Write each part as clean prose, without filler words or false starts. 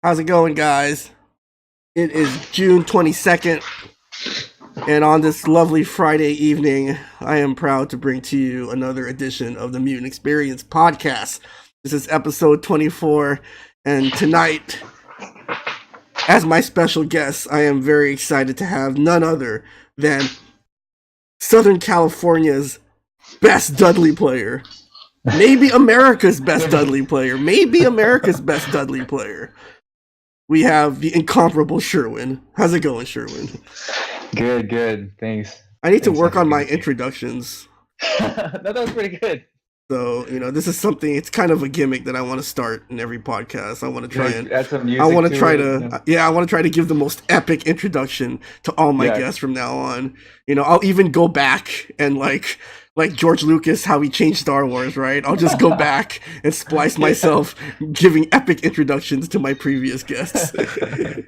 How's it going, guys? It is June 22nd, and on this lovely Friday evening, I am proud to bring to you another edition of the Mutant XPerience podcast. This is episode 24, and tonight, as my special guest, I am very excited to have none other than Southern California's best Dudley player. Maybe America's best Dudley player. We have the incomparable Surewin. How's it going, Surewin? Good. Thanks. I need to work on my introductions. That was pretty good. So, this is something, it's kind of a gimmick that I want to start in every podcast. I want to try and add some music. I want to try to give the most epic introduction to all my guests from now on. I'll even go back and like George Lucas, how he changed Star Wars, right? I'll just go back and splice myself giving epic introductions to my previous guests. Try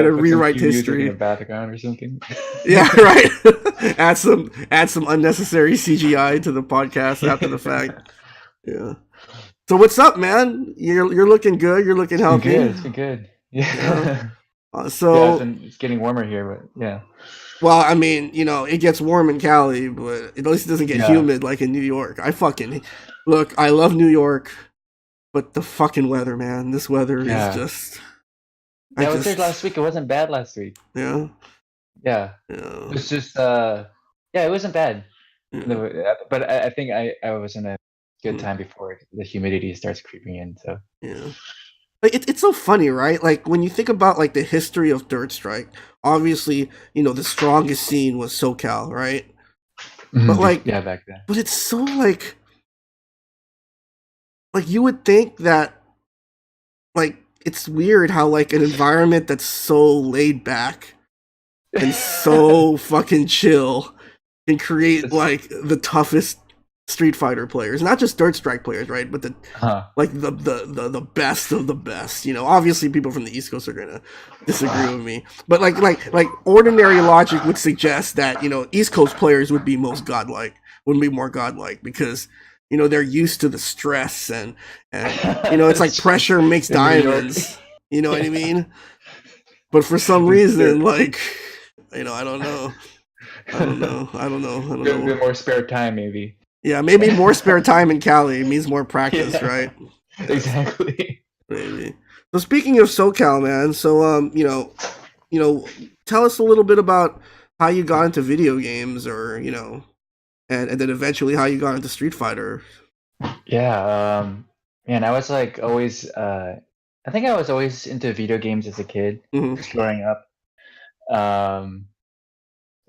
to rewrite history. In the background or something. Yeah, right. add some unnecessary CGI to the podcast after the fact. Yeah. So what's up, man? You're looking good. You're looking healthy. It's been good. Yeah. It's getting warmer here, but yeah. Well, I mean, it gets warm in Cali, but at least it doesn't get humid like in New York. I love New York, but the fucking weather, man. This weather is just... I was there last week. It wasn't bad last week. Yeah? Yeah. It was just, it wasn't bad. Yeah. But I think I was in a good time before the humidity starts creeping in, so... Yeah. It's so funny, right? Like, when you think about, the history of Third Strike, obviously, the strongest scene was SoCal, right? Mm-hmm. But, back then. But it's so, like, you would think that, it's weird how, an environment that's so laid back and so fucking chill can create, the toughest Street Fighter players, not just Third Strike players, right? But the best of the best. Obviously people from the East Coast are gonna disagree with me, but like ordinary logic would suggest that East Coast players would be more godlike because they're used to the stress and it's like pressure makes diamonds. You know what I mean? But for some reason, I don't know. A bit more spare time, maybe. Yeah, maybe more spare time in Cali means more practice, right? Exactly. Maybe. So speaking of SoCal, man, tell us a little bit about how you got into video games, or and then eventually how you got into Street Fighter. Yeah, man, I was always. I think I was always into video games as a kid, just growing up.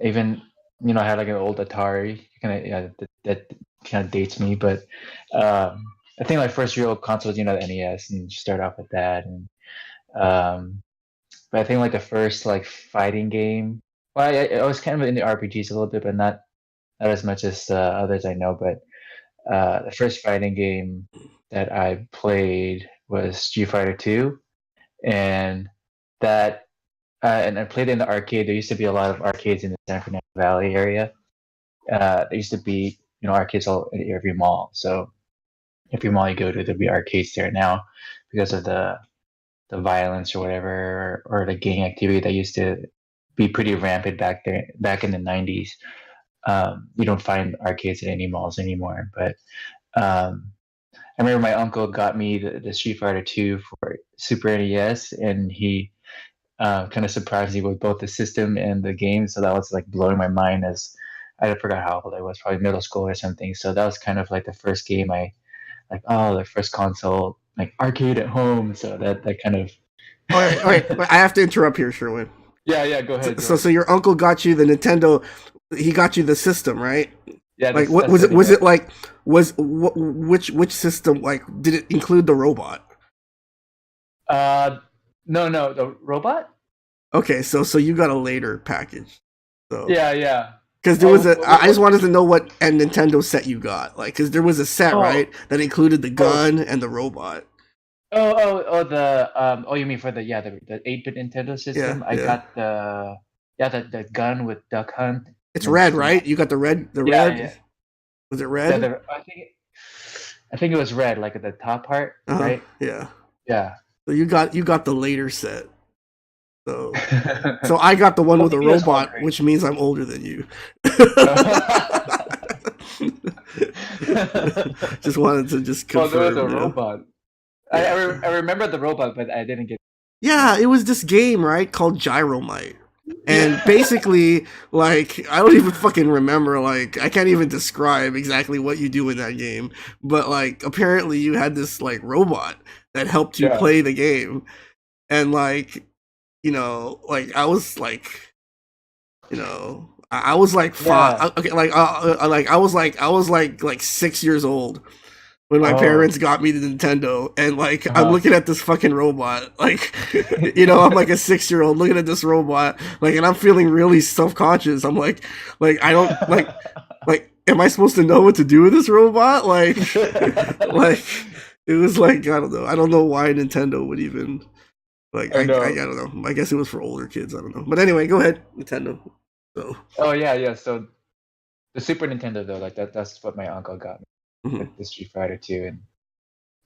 Even. I had an old Atari. That kind of dates me, but I think my first real console was the NES, and start off with that. And but I think the first fighting game. Well, I was kind of into RPGs a little bit, but not as much as others I know. But the first fighting game that I played was Street Fighter 2, and that. And I played in the arcade. There used to be a lot of arcades in the San Fernando Valley area. There used to be, arcades all at every mall. So every mall you go to, there'll be arcades there now because of the violence or whatever, or the gang activity that used to be pretty rampant back in the 90s. You don't find arcades at any malls anymore. But I remember my uncle got me the Street Fighter 2 for Super NES, and he kind of surprised me with both the system and the game. So that was blowing my mind, as I forgot how old I was, probably middle school or something. So that was kind of the first game the first console, arcade at home. So that kind of. All right. I have to interrupt here, Sherwin. Yeah, go ahead. So your uncle got you the Nintendo. He got you the system, right? Yeah. What was it? Which system? Did it include the robot? No, the robot. Okay, so you got a later package. So yeah. Because there was I just wanted to know what Nintendo set you got, because there was a set right that included the gun and the robot. You mean for the 8-bit Nintendo system? Yeah, I got the gun with Duck Hunt. It's red, right? You got the red. The red. Yeah. Was it red? I think it was red, at the top part, right? Yeah. Yeah. So you got the later set. So I got the one Well, with a maybe it was robot, wondering. which means I'm older than you. Just wanted to just Well, there was confirm, a robot. yeah. I remember the robot, but I didn't get. Yeah, it was this game, right, called Gyromite. And Yeah. basically, like, I don't even fucking remember, like, I can't even describe exactly what you do in that game. But, like, apparently you had this, like, robot that helped you Yeah. play the game. And, like, like, I was, like, I was, like, five. Yeah. Okay, like, I was like 6 years old when my Oh. parents got me the Nintendo, and like I'm Uh-huh. looking at this fucking robot, like I'm like a 6 year old looking at this robot, like, and I'm feeling really self conscious. I'm like I don't like, am I supposed to know what to do with this robot? Like it was like I don't know why Nintendo would even like I I know. don't know. I guess it was for older kids. I don't know. But anyway, go ahead, Nintendo. So. Oh yeah, yeah. So the Super Nintendo though, like that's what my uncle got me, Mhm. the Street Fighter 2,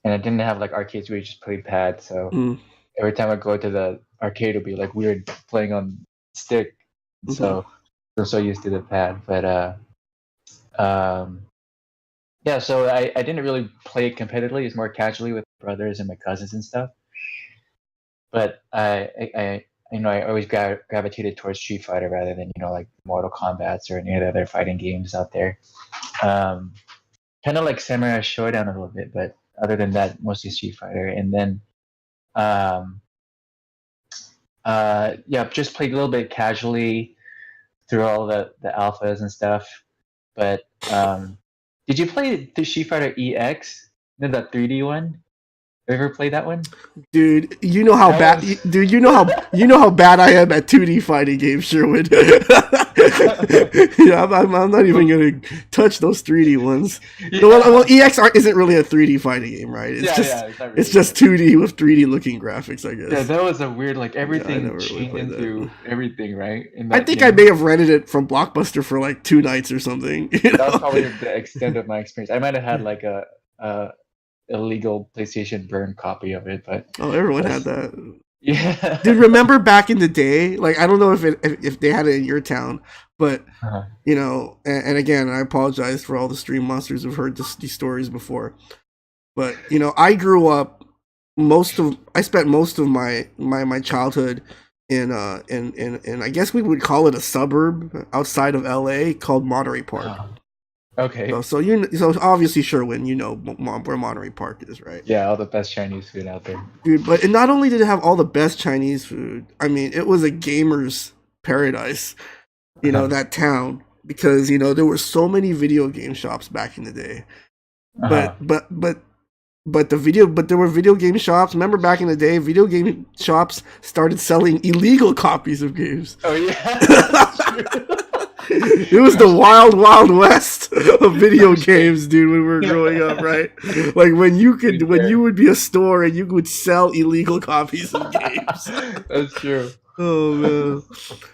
and I didn't have like arcades where you just play pad, so Mhm. every time I go to the arcade, it'll be like weird playing on stick. Mhm. So I'm so used to the pad, but um, yeah. So I didn't really play it competitively. It's more casually with brothers and my cousins and stuff. But I always gravitated towards Street Fighter rather than like Mortal Kombat's or any of the other fighting games out there. Um, Kind of like Samurai Showdown a little bit, but other than that, mostly Street Fighter. And then um, yeah, just played a little bit casually through all the alphas and stuff. But did you play the Street Fighter EX? The 3D one? Have you ever played that one? Dude, you know how That bad, was. dude. You know how bad I am at 2D fighting games, Sherwood. Yeah, I'm not even gonna touch those 3D ones. Well, Yeah, EXR isn't really a 3D fighting game, right? It's yeah, just yeah. It's not it's really. just 2D with 3D looking graphics, I Yeah, guess. that was a weird. Like Yeah, I everything never really played changing that. through everything, right? In I that think I may game. have rented it from Blockbuster for like 2 nights or something. That was probably the extent of my experience. I might have had like a illegal PlayStation burn copy of it, but Oh, everyone had that's that. Dude, yeah. remember back in the day? Like, I don't know if they had it in your town, but Uh-huh. and again, I apologize for all the stream monsters who've heard these stories before. But I grew up I spent most of my childhood in I guess we would call it a suburb outside of LA called Monterey Park. Uh-huh. So Okay. so so obviously Sherwin, where Monterey Park is, right? Yeah, all the best Chinese food out there. Dude, but not only did it have all the best Chinese food, I mean, it was a gamer's paradise, Uh-huh. that town, because there were so many video game shops back in the day. Uh-huh. But there were video game shops. Remember back in the day, video game shops started selling illegal copies of games. Oh yeah, that's true. It was the wild, wild west of video Shit. games, dude. When we were growing up, right? Like when you Yeah. would be a store and you would sell illegal copies of games. That's true. Oh man!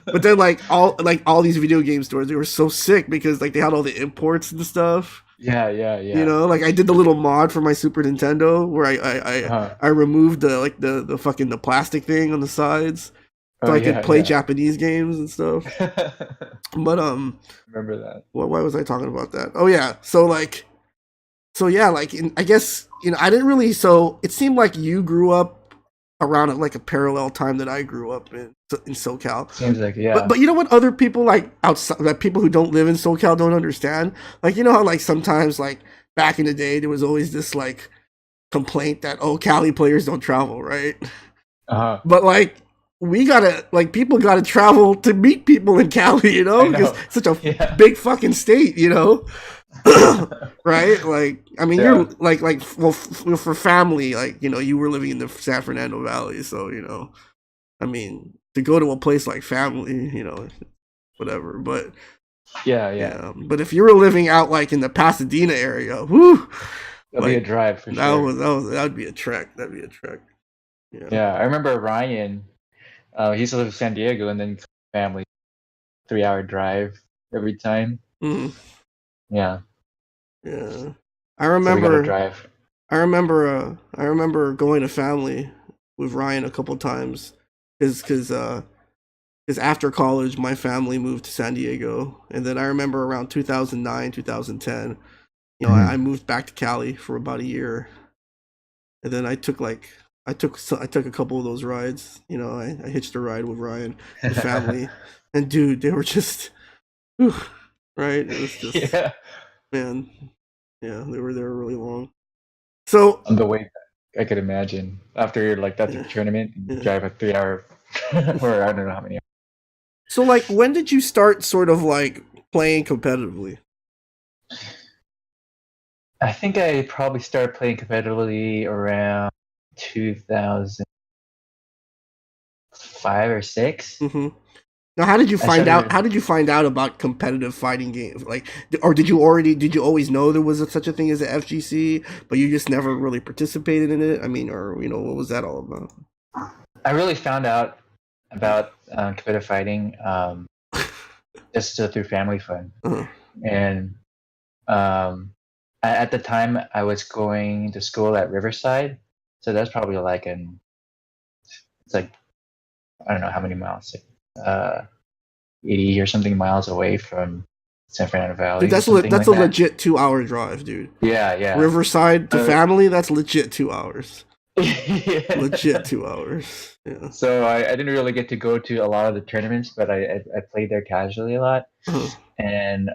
But then like all these video game stores, they were so sick because like they had all the imports and stuff. Yeah, yeah, yeah. Like I did the little mod for my Super Nintendo where Uh-huh. I removed the fucking the plastic thing on the sides so Oh I could yeah, play yeah. Japanese games and stuff. But Remember that. why was I talking about that? Oh yeah, so yeah, like I guess I didn't really. So it seemed like you grew up around like a parallel time that I grew up in SoCal. Seems like But yeah. but you know what other people like outside that people who don't live in SoCal don't understand? Like how like sometimes like back in the day there was always this like complaint that Cali players don't travel, right? Uh-huh. But like we gotta like people gotta travel to meet people in Cali, I because know. it's such a Yeah. big fucking state, right? Like I mean you're Yeah. well for family, like you were living in the San Fernando Valley, so I mean to go to a place like family, whatever. But Yeah, yeah. yeah, but if you were living out like in the Pasadena area, whoo, It'll be a like drive for sure. that'd be a trek. That'd be a trek. Yeah. Yeah, I remember Ryan. He used to live in San Diego, and then family 3 hour drive every time. Mm, Yeah, yeah. I so we got to remember. drive. I remember. I remember going to family with Ryan a couple times because after college my family moved to San Diego, and then I remember around 2009 2010, I Mhm. moved back to Cali for about a year, and then I took a couple of those rides. I hitched a ride with Ryan, the family, and dude, they were just whew, right. It was just Yeah, man, yeah, they were really long. So on the way back, I could imagine after like that's a yeah, tournament, you yeah. drive a 3 hour, or I don't know how many. So like, when did you start sort of like playing competitively? I think I probably started playing competitively around 2005 or six. hmm Now, how did you I find out? started. How did you find out about competitive fighting games? Like, or did you always know there was such a thing as a FGC, but you just never really participated in it? I mean, or what was that all about? I really found out about competitive fighting just through family fun, Uh, and um, at the time I was going to school at Riverside, so that's probably like it's like I don't know how many miles, like, 80 or something miles away from San Fernando dude, Valley or something that's like a that. legit 2 hour drive, dude. Yeah, yeah. Riverside to Uh, family, that's legit 2 hours. Legit yeah. 2 hours. Yeah. So I didn't really get to go to a lot of the tournaments, but I played there casually a lot, Uh, and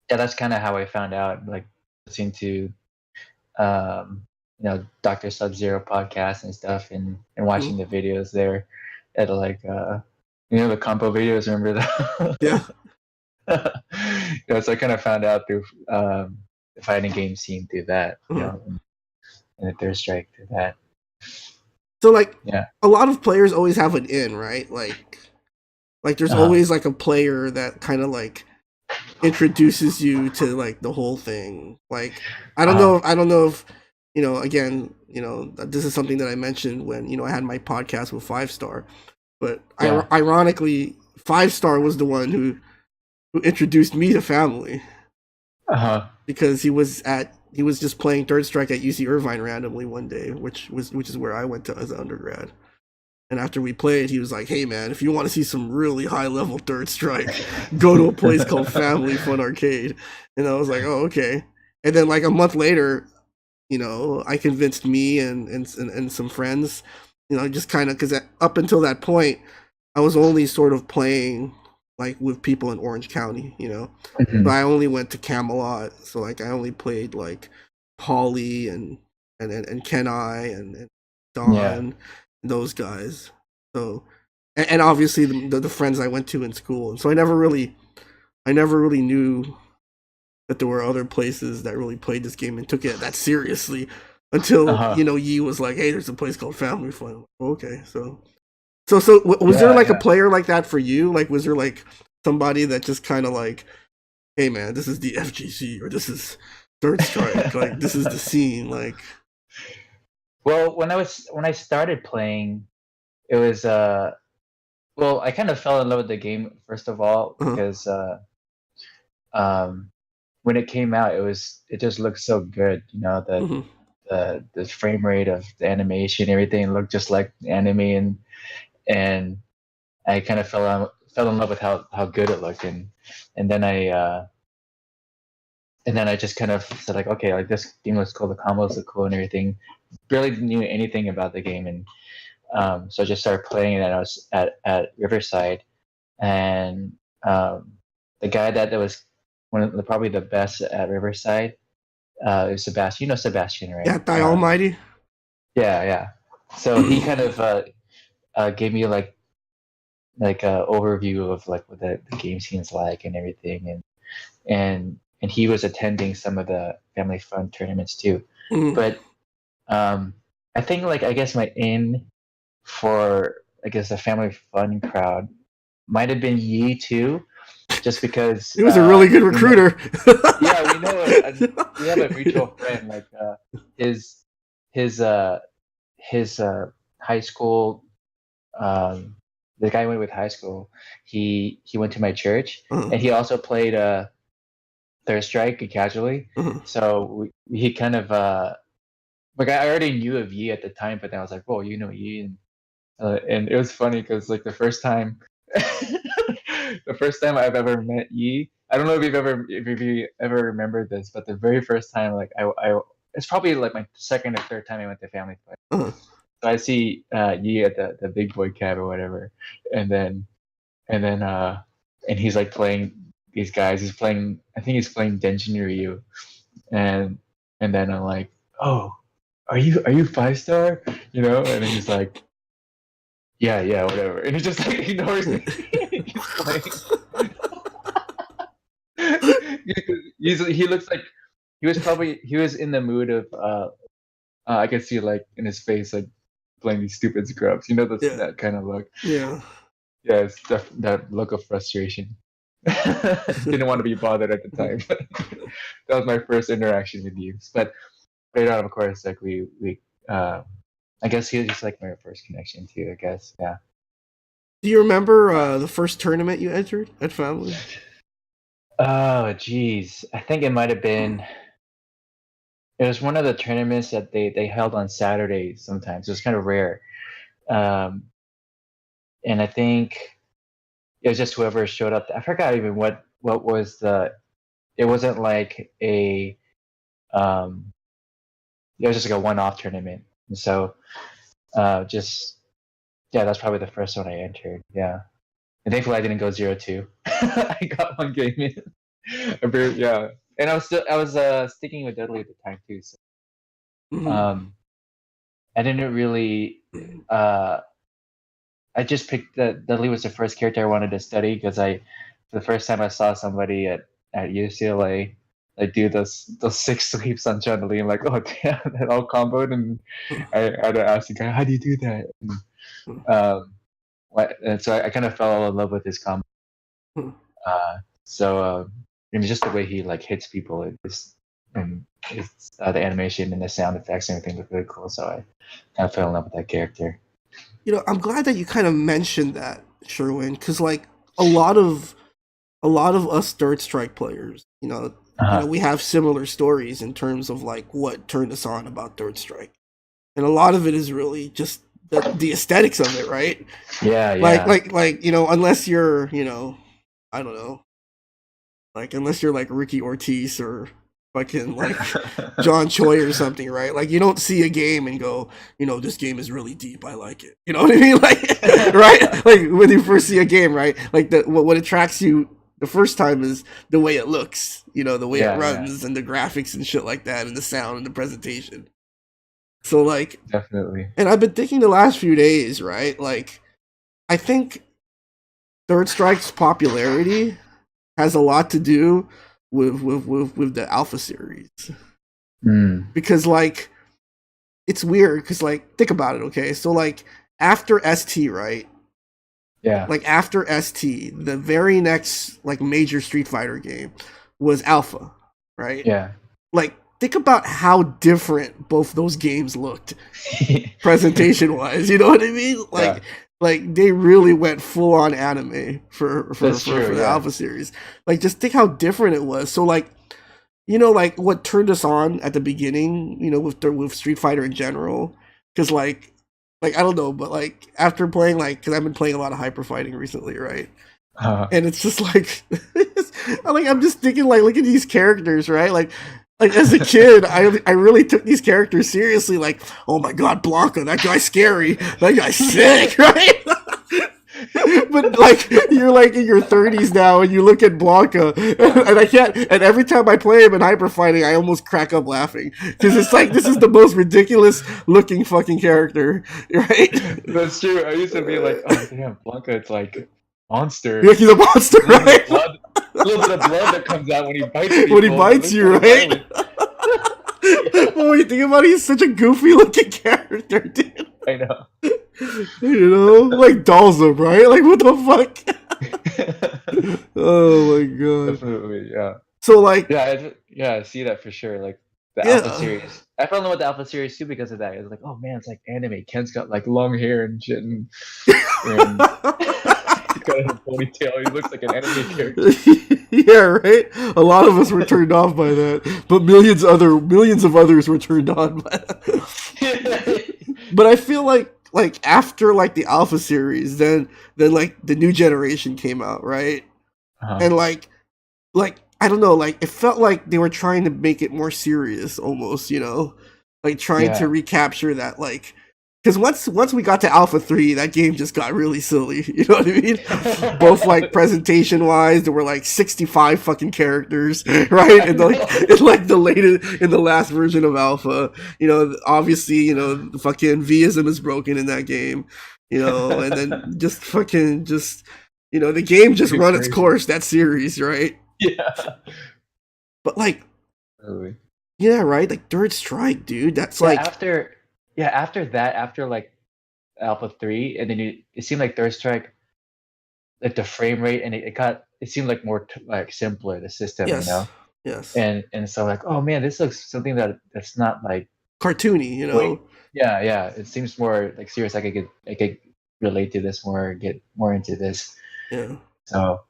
yeah, that's kind of how I found out. Like listening to Doctor Sub Zero podcast and stuff, and watching the videos there at like the compo videos. Remember yeah. that? Yeah, so I kind of found out through the fighting game scene through that, Uh, and the Third Strike through that. so like, Yeah. a lot of players always have an in, right? Like there's Uh-huh. always like a player that kind of like introduces you to like the whole thing. Like Uh-huh. I don't know if again, this is something that I mentioned when I had my podcast with Five Star, but Yeah. ironically, Five Star was the one who introduced me to family Uh-huh. because he was just playing Third Strike at UC Irvine randomly one day, which is where I went to as an undergrad. And after we played, he was like, "Hey man, if you want to see some really high level Third Strike, go to a place called Family Fun Arcade." And I was like, "Oh, okay." And then like a month later, I convinced me and some friends, just kind of because up until that point, I was only sort of playing like with people in Orange County. So Mhm. I only went to Camelot, so like I only played like Polly and Kenai and Yeah. Don, those guys. So and obviously the friends I went to in school, and so I never really knew that there were other places that really played this game and took it that seriously until Uh-huh. Yi was like, "Hey, there's a place called Family Fun." Like, okay, so was there Yeah, like a yeah. player like that for you? Like, was there like somebody that just kind of like, "Hey, man, this is the FGC or this is Third Strike, like this is the scene." Like, Well, when I started playing, it was well, I kind of fell in love with the game first of all uh, because um when it came out, it just looked so good. mm-hmm, The frame rate of the animation, everything looked just like the anime, and I kind of fell in love with how good it looked, and then I just kind of said like, okay, like this game looks cool, the combos look cool and everything. Barely knew anything about the game, and so I just started playing it. And I was at Riverside, and the guy that was one of probably the best at Riverside, is Sebastian. You know Sebastian, right? yeah, Die Almighty. Yeah, yeah. So he kind of gave me like a overview of like what the game scene's like and everything, and he was attending some of the family fun tournaments too. Mm, But I think like I guess my in for I guess the family fun crowd might have been Yi too, just because he was a really good recruiter. yeah, we know we have a mutual friend like his his uh his high school, um the guy I went with high school, he went to my church, uh, and he also played Third Strike casually. uh, So he kind of like I already knew of Yi at the time, but then I was like, "Whoa, you know Yi," and it was funny because like the first time, the first time I've ever met Yi, I don't know if you ever remember this, but the very first time, like I it's probably like my second or third time I went to family play. Uh-huh. So I see Yi at the big boy cab or whatever, and then and then and he's like playing these guys. He's playing, I think he's playing Denshin Ryu, and and then I'm like, "Oh, are you 5 star?" You know, and then he's like, "Yeah, yeah, whatever," and he just like ignores me. He's playing. He looks like he was in the mood of I could see like in his face like playing these stupid scrubs. You know, Yeah. that kind of look. Yeah. Yeah, it's that look of frustration. Didn't want to be bothered at the time. That was my first interaction with you. But later on, of course, like we I guess he was just like my first connection too. I guess, yeah. Do you remember the first tournament you entered at Family? Oh, geez, I think it might have been. It was one of the tournaments that they held on Saturdays. Sometimes it was kind of rare, um, and I think it was just whoever showed up. I forgot even what was the. It wasn't like a it was just like a one-off tournament. And so just yeah, that's probably the first one I entered. Yeah, and thankfully I didn't go 0-2. I got one game in. Yeah, and I was sticking with Dudley at the time too. So Mm-hmm. um, I didn't really. Uh, I just picked that Dudley was the first character I wanted to study because for the first time I saw somebody at UCLA like do those 6 sweeps on Chun-Li. I'm like, oh damn, that all comboed, and I had to ask the guy, how do you do that? Um, and so I kind of fell in love with his combo. So I mean, just the way he like hits people, and it's, the animation and the sound effects and everything look really cool. So I kind of fell in love with that character. You know, I'm glad that you kind of mentioned that, Sherwin, because like a lot of a lot of us Third Strike players, Uh-huh. we have similar stories in terms of like what turned us on about Third Strike, and a lot of it is really just the aesthetics of it, right? Yeah, Like yeah. like like unless you're I don't know, like unless you're like Ricky Ortiz or fucking like John Choi or something, right? Like you don't see a game and go, this game is really deep. I like it. You know what I mean? Like, right? Like when you first see a game, right? Like what attracts you the first time is the way it looks, the way it Yeah, yeah, runs and the graphics and shit like that, and the sound and the presentation. So like, definitely. and I've been thinking the last few days, right? Like, I think Third Strike's popularity has a lot to do with the Alpha series, Mm, because like it's weird because like think about it, okay? So like after ST, right? yeah, Like after ST, the very next like major Street Fighter game was Alpha, right? yeah. Like think about how different both those games looked presentation wise. You know what I mean? Yeah, Like they really went full on anime that's true. for the Yeah. Alpha series. Like just think how different it was. So like like what turned us on at the beginning, with Street Fighter in general, because like I don't know, but like after playing because I've been playing a lot of hyper fighting recently, right? Uh, And it's just like, I'm just thinking like, look at these characters, right? Like as a kid, I really took these characters seriously. Like, oh my god, Blanca, that guy's scary, that guy's sick, right? But like you're like in your 30s now and you look at Blanca and I can't, and every time I play him in hyper fighting I almost crack up laughing because it's like this is the most ridiculous looking fucking character, right? that's true. I used to be like, oh damn, Blanca, it's like Like monster. he's a monster, A little bit of right? blood, a little bit of blood that comes out when he bites When he people. It bites looks you, kind of right? violent. But when you think about it, he's such a goofy looking character, dude. I know. Like Dalsum, right? Like what the fuck? Oh my god. Definitely, yeah. So like, Yeah, yeah, I see that for sure. Like the Alpha yeah, series. I fell in love with the Alpha series too because of that. It's like, oh man, it's like anime. Ken's got like long hair and shit, and got a ponytail. He looks like an anime character. Yeah, right. A lot of us were turned off by that, but millions of others were turned on by that. But I feel like after like the Alpha series, then like the new generation came out, right? Uh-huh. And like I don't know, like it felt like they were trying to make it more serious, almost, like trying to Yeah. recapture that, like, because once we got to Alpha 3, that game just got really silly. You know what I mean? Both like presentation wise, there were like 65 fucking characters, right? And like in the last version of Alpha, obviously, the fucking Vism is broken in that game, and then the game just run its Crazy. course, that series, right? Yeah. But like, Totally. yeah, right? Like Third Strike, dude. That's Yeah. like, After that, after like Alpha 3, and then it seemed like Third Strike, like the frame rate, and it seemed like more like simpler, the system, yes, yes, and so like, oh man, this looks something that's not like cartoony, wait, yeah, it seems more like serious. I could relate to this more, get more into this. yeah. So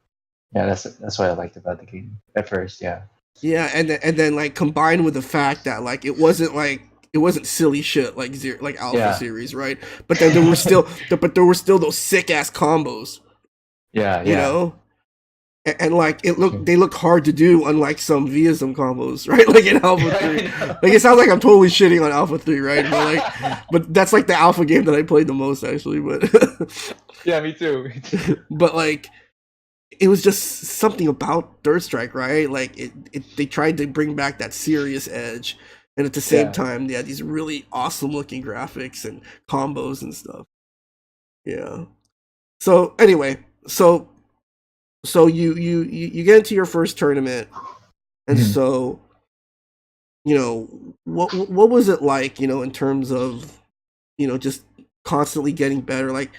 yeah, that's what I liked about the game at first. Yeah. Yeah, and then like combined with the fact that it wasn't silly shit like like Alpha Yeah. series, right? But then there were still those sick ass combos, Yeah. you Yeah. know, and like they look hard to do, unlike some Vism combos, right? Like in Alpha 3. Like it sounds like I'm totally shitting on Alpha 3, right? But that's like the Alpha game that I played the most, actually. But Yeah, me too. but like it was just something about Third Strike, right? Like they tried to bring back that serious edge, and at the same Yeah. time, they had these really awesome looking graphics and combos and stuff. Yeah. So anyway, so you get into your first tournament, and Mhm. so what was it like, in terms of just constantly getting better, like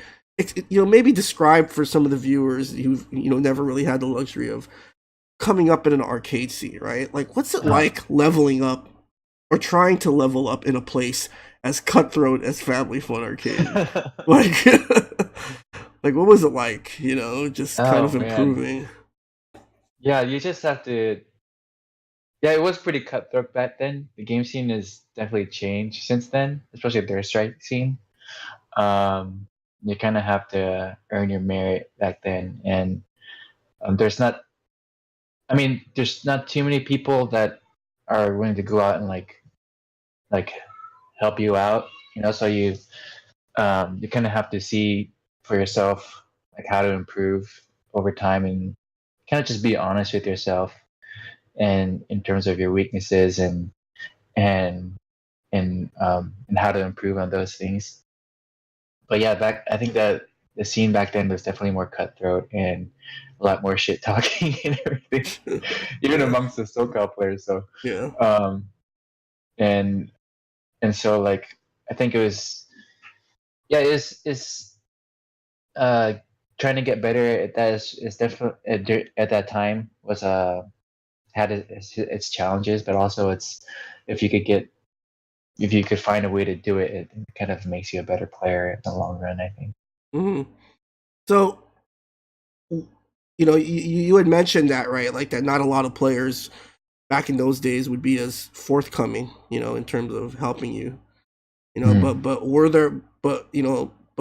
maybe describe for some of the viewers who've never really had the luxury of coming up in an arcade scene, right? Like, what's it like leveling up or trying to level up in a place as cutthroat as Family Fun Arcade? Like, like what was it like? Just kind Oh of man. improving. Yeah, you just have to. Yeah, it was pretty cutthroat back then. The game scene has definitely changed since then, especially the Third Strike scene. You kind of have to earn your merit back then, and there's not. I mean, there's not too many people that are willing to go out and like help you out. So you kind of have to see for yourself like how to improve over time, and kind of just be honest with yourself and in terms of your weaknesses and and how to improve on those things. But yeah, I think that the scene back then was definitely more cutthroat and a lot more shit talking and everything, even Yeah, amongst the SoCal players. So yeah. um, and so like I think it was, yeah, it's uh trying to get better at that is definitely at that time was had its challenges, but also it's if you could get if you could find a way to do it, it kind of makes you a better player in the long run, I think. Hmm. So, you had mentioned that, right? Like that, not a lot of players back in those days would be as forthcoming, in terms of helping you. Mm. But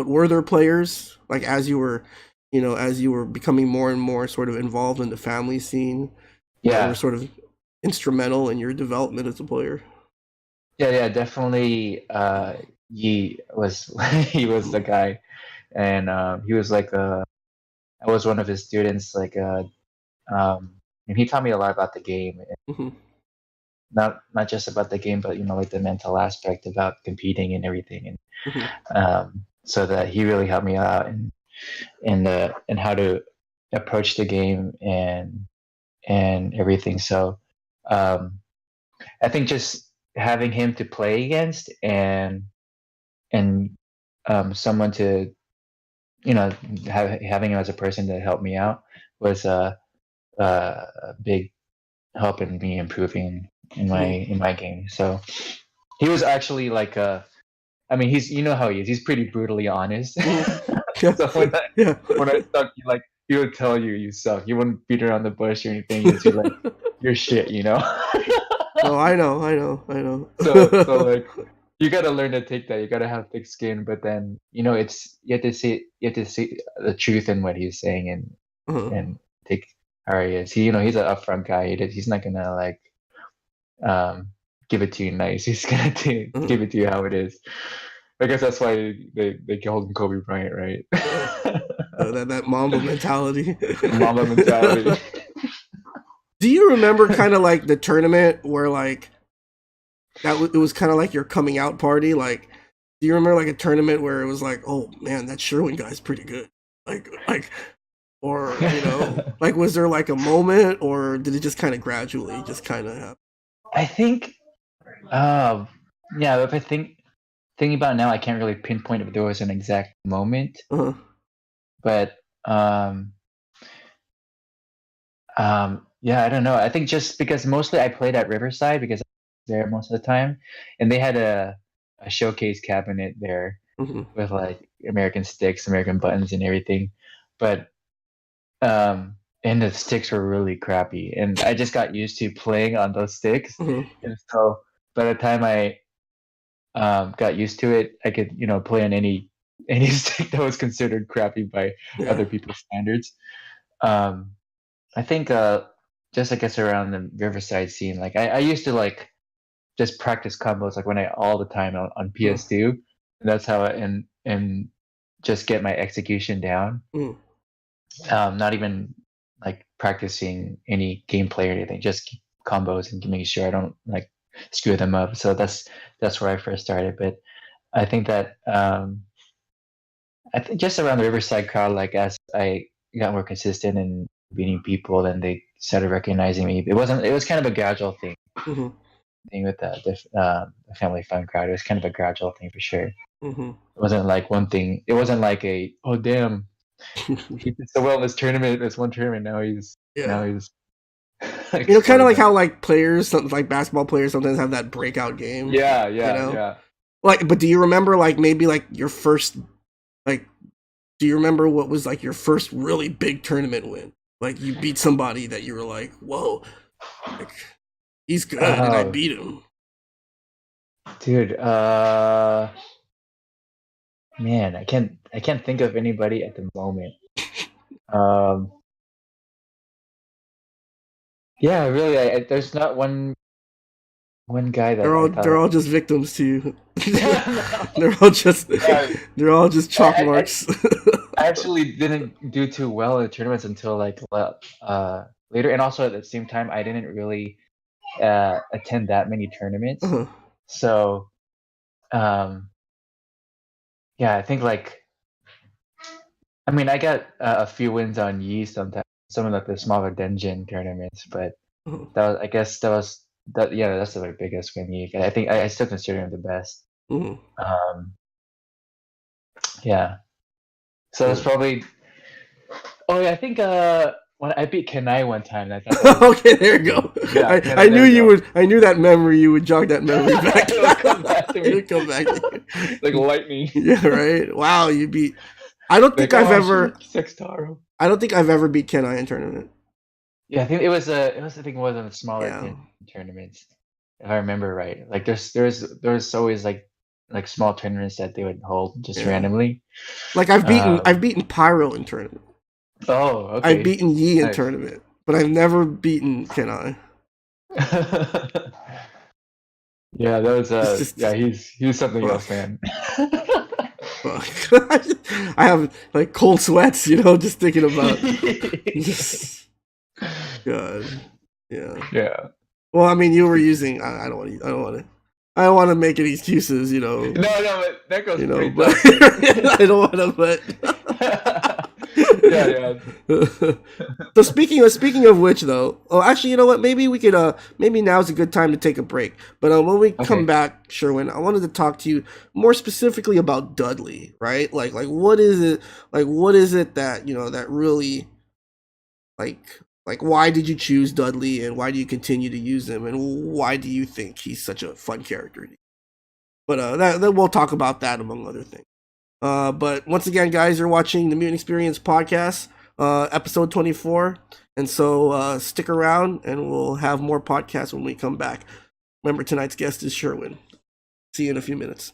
were there players, like, as you were becoming more and more sort of involved in the family scene, that were Yeah, sort of instrumental in your development as a player? yeah, definitely. He was he was the guy, and he was like I was one of his students, like and he taught me a lot about the game, Hmm. not just about the game, but like the mental aspect about competing and everything, and Hmm. so that he really helped me out and how to approach the game and everything. So um, I think just having him to play against and someone to having him as a person to help me out was a big help in me improving in my Hmm. in my game. So he was actually like I mean, he's how he is. He's pretty brutally honest. Hmm. Yeah. So Yeah. when I suck, he would tell you suck. He wouldn't beat around the bush or anything. He'd just be like, "You're shit," you know. Oh, I know. So like, you gotta learn to take that. You gotta have thick skin, but then it's you have to see the truth in what he's saying Uh-huh. and take how he is. He's an upfront guy. He's not gonna like give it to you nice. He's gonna Uh-huh. give it to you how it is. I guess that's why they called him Kobe Bryant, right? Yeah. That Mamba mentality. Mamba mentality. Do you remember kind of like the tournament where like it was kind of like your coming out party? Like, do you remember like a tournament where it was like, oh man, that Sherwin guy's pretty good? Like, or like was there like a moment, or did it just kind of gradually just kind of happen? I think, yeah. If I thinking about it now, I can't really pinpoint if there was an exact moment, Uh-huh. but yeah, I don't know. I think just because mostly I played at Riverside because I was there most of the time, and they had a showcase cabinet there Mm-hmm. with like American sticks, American buttons, and everything. But and the sticks were really crappy, and I just got used to playing on those sticks, Mm-hmm. and so by the time I got used to it, I could play on any stick that was considered crappy by Yeah. other people's standards. Um, I think just I guess around the Riverside scene, like I used to like just practice combos like when I all the time on Uh-huh. PS2, and that's how and just get my execution down. Mm. Not even like practicing any gameplay or anything, just combos and making sure I don't like screw them up. So that's where I first started. But I think that I think just around the Riverside crowd, like as I got more consistent and beating people, then they started recognizing me. It was kind of a gradual Mm-hmm. thing with the family fun crowd. It was kind of a gradual thing for sure. It Mm-hmm. wasn't like one thing. It wasn't like a oh damn he did so well in this one tournament. Yeah. Now he's Kind of exploding like up. how like players, like basketball players, sometimes have that breakout game. Yeah, You yeah, know, yeah. like, but do you remember like maybe like your first like? Do you remember what was like your first really big tournament win? Like you beat somebody that you were like, whoa, like he's good, and I Oh, beat him. dude. Man, I can't think of anybody at the moment. Um, yeah, really. There's not one guy that I They're thought. all just victims to you. No, they're all just yeah, they're all just chalk I marks. actually didn't do too well in the tournaments until like later, and also at the same time, I didn't really attend that many tournaments. Uh-huh. So um, yeah, I think like I mean I got a few wins on Yi sometimes, some of like the smaller dungeon tournaments, but Uh-huh. I guess that yeah, that's the like, biggest win Yi. I think I still consider him the best. Uh-huh. Um, yeah, so it's Yeah. probably. Oh yeah, I think when I beat Kenai one time, I thought that was Okay, there you good. go. Yeah, I Kenai. knew There you you go. would. I knew that memory. You would jog that memory back. It'll come back to It me would come back to like you. lightning. Yeah, right. Wow, you beat. I don't think Like I've oh ever. shoot, Sextaro. I don't think I've ever beat Kenai in tournament. Yeah, I think it was I think one of the smaller Yeah. tournaments, if I remember right. Like there's always like small tournaments that they would hold just Yeah. randomly. Like I've Um, beaten Pyro in tournament. oh, I've okay, beaten Yi in nice. tournament, but I've never beaten Kenai. Yeah, that was It's yeah, just he's something fuck. else, man. Fuck. I have like cold sweats, just thinking about just God. Yeah. Yeah. Well, I mean, you were using. I don't want to. I don't want to. I don't want to make any excuses, No, but that goes pretty But tough. But I don't want to. yeah, yeah. So speaking of which, though, oh, actually, you know what? Maybe we could. Maybe now's a good time to take a break. But when we come Okay. back, Sherwin, I wanted to talk to you more specifically about Dudley, right? Like what is it? Like what is it that that really like why did you choose Dudley and why do you continue to use him and why do you think he's such a fun character? But that we'll talk about that among other things. But once again, guys, you're watching the Mutant XPerience podcast, episode 24. And so stick around and we'll have more podcasts when we come back. Remember, tonight's guest is Surewin. See you in a few minutes.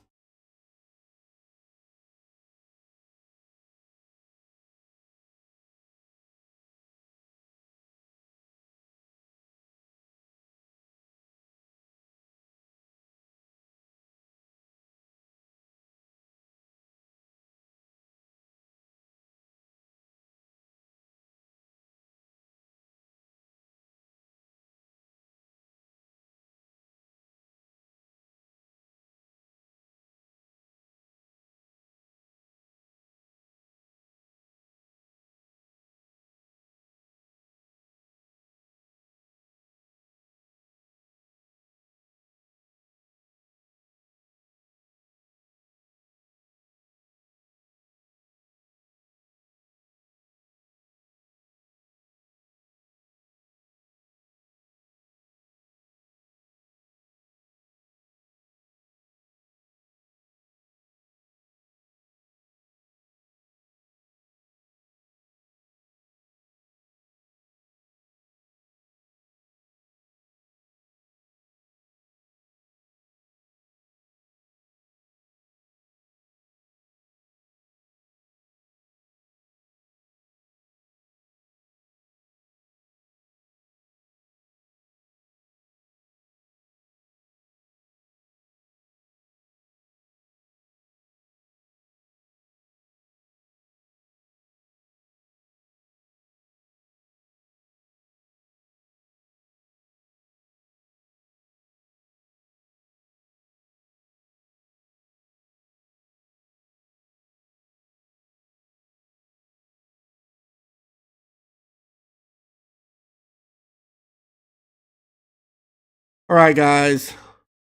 All right, guys.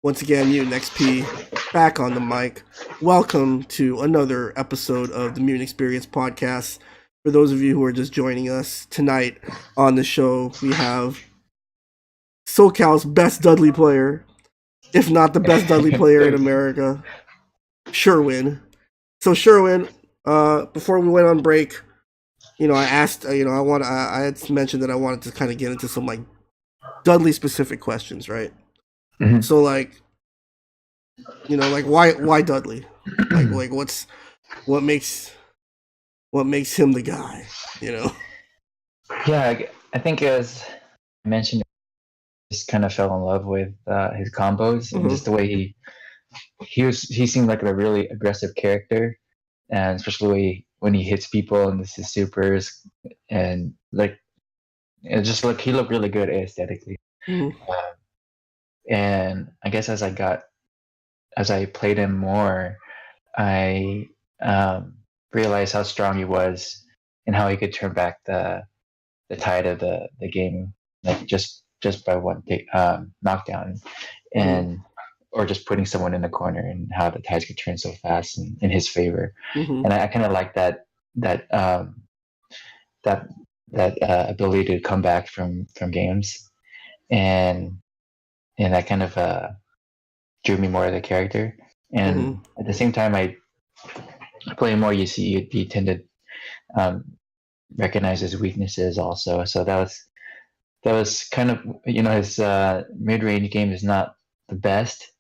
Once again, Mutant XP back on the mic. Welcome to another episode of the Mutant XPerience podcast. For those of you who are just joining us tonight on the show, we have SoCal's best Dudley player, if not the best Dudley player in America, Surewin. So Surewin, before we went on break, I asked, I had mentioned that I wanted to kind of get into some like Dudley specific questions, right? Mhm. So like, why Dudley? Like what makes him the guy? Yeah, I think as I mentioned, I just kind of fell in love with his combos and just the way he seemed like a really aggressive character, and especially when he hits people and this is supers and like it just he looked really good aesthetically. Mm-hmm. And I guess as I played him more, I realized how strong he was and how he could turn back the tide of the game, like just by one knockdown, and or just putting someone in the corner, and how the tides could turn so fast in his favor. Mm-hmm. And I kind of like that ability to come back from games, and that kind of drew me more to the character. And at the same time, I play more. You tend to recognize his weaknesses also. So that was kind of his mid-range game is not the best,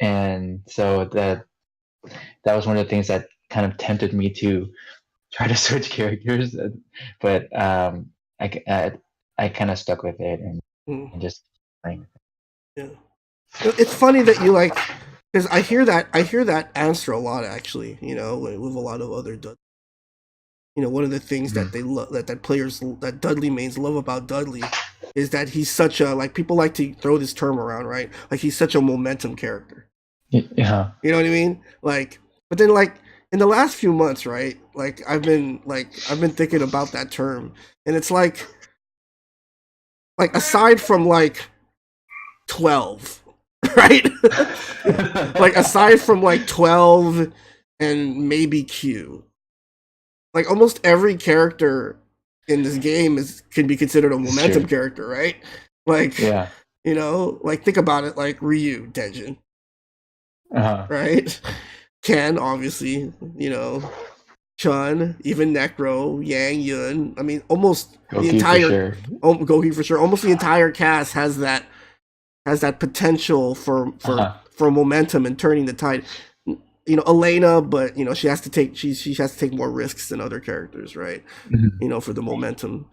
and so that was one of the things that kind of tempted me to try to switch characters, but I kind of stuck with it and just playing. Yeah, it's funny that you like, because I hear that answer a lot actually. With a lot of other Dudley. One of the things that they love that players that Dudley mains love about Dudley is that he's such a, like, people like to throw this term around, right? Like, he's such a momentum character. Yeah. You know what I mean? Like, but then like in the last few months, right? Like I've been thinking about that term, and it's like aside from like 12, right? Like aside from like 12 and maybe Q, like almost every character in this game can be considered a momentum character, right? Like, yeah. Like think about it, like Ryu, Denjin, right? Ken, obviously, Chun, even Necro, Yang, Yun. I mean, almost the Goki for entire sure. Goki for sure. Almost the entire cast has that potential for momentum and turning the tide. Elena, but she has to take more risks than other characters, right? Mhm. For the momentum.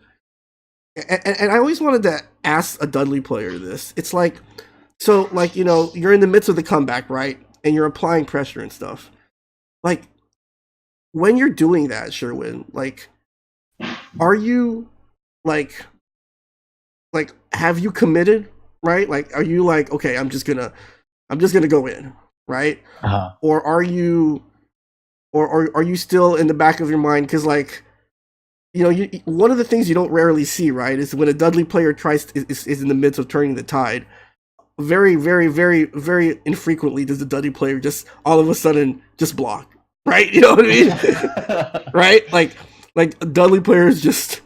And I always wanted to ask a Dudley player this. It's like, so like you're in the midst of the comeback, right? And you're applying pressure and stuff. Like when you're doing that, Sherwin, like, are you like have you committed, right? Like, are you like, okay, I'm just gonna go in, right? Uh-huh. Or are you, or are you still in the back of your mind? Because like, one of the things you don't rarely see, right, is when a Dudley player is in the midst of turning the tide. Very, very, very, very infrequently does the Dudley player just all of a sudden just block, right? You know what I mean? Right? Like Dudley players just,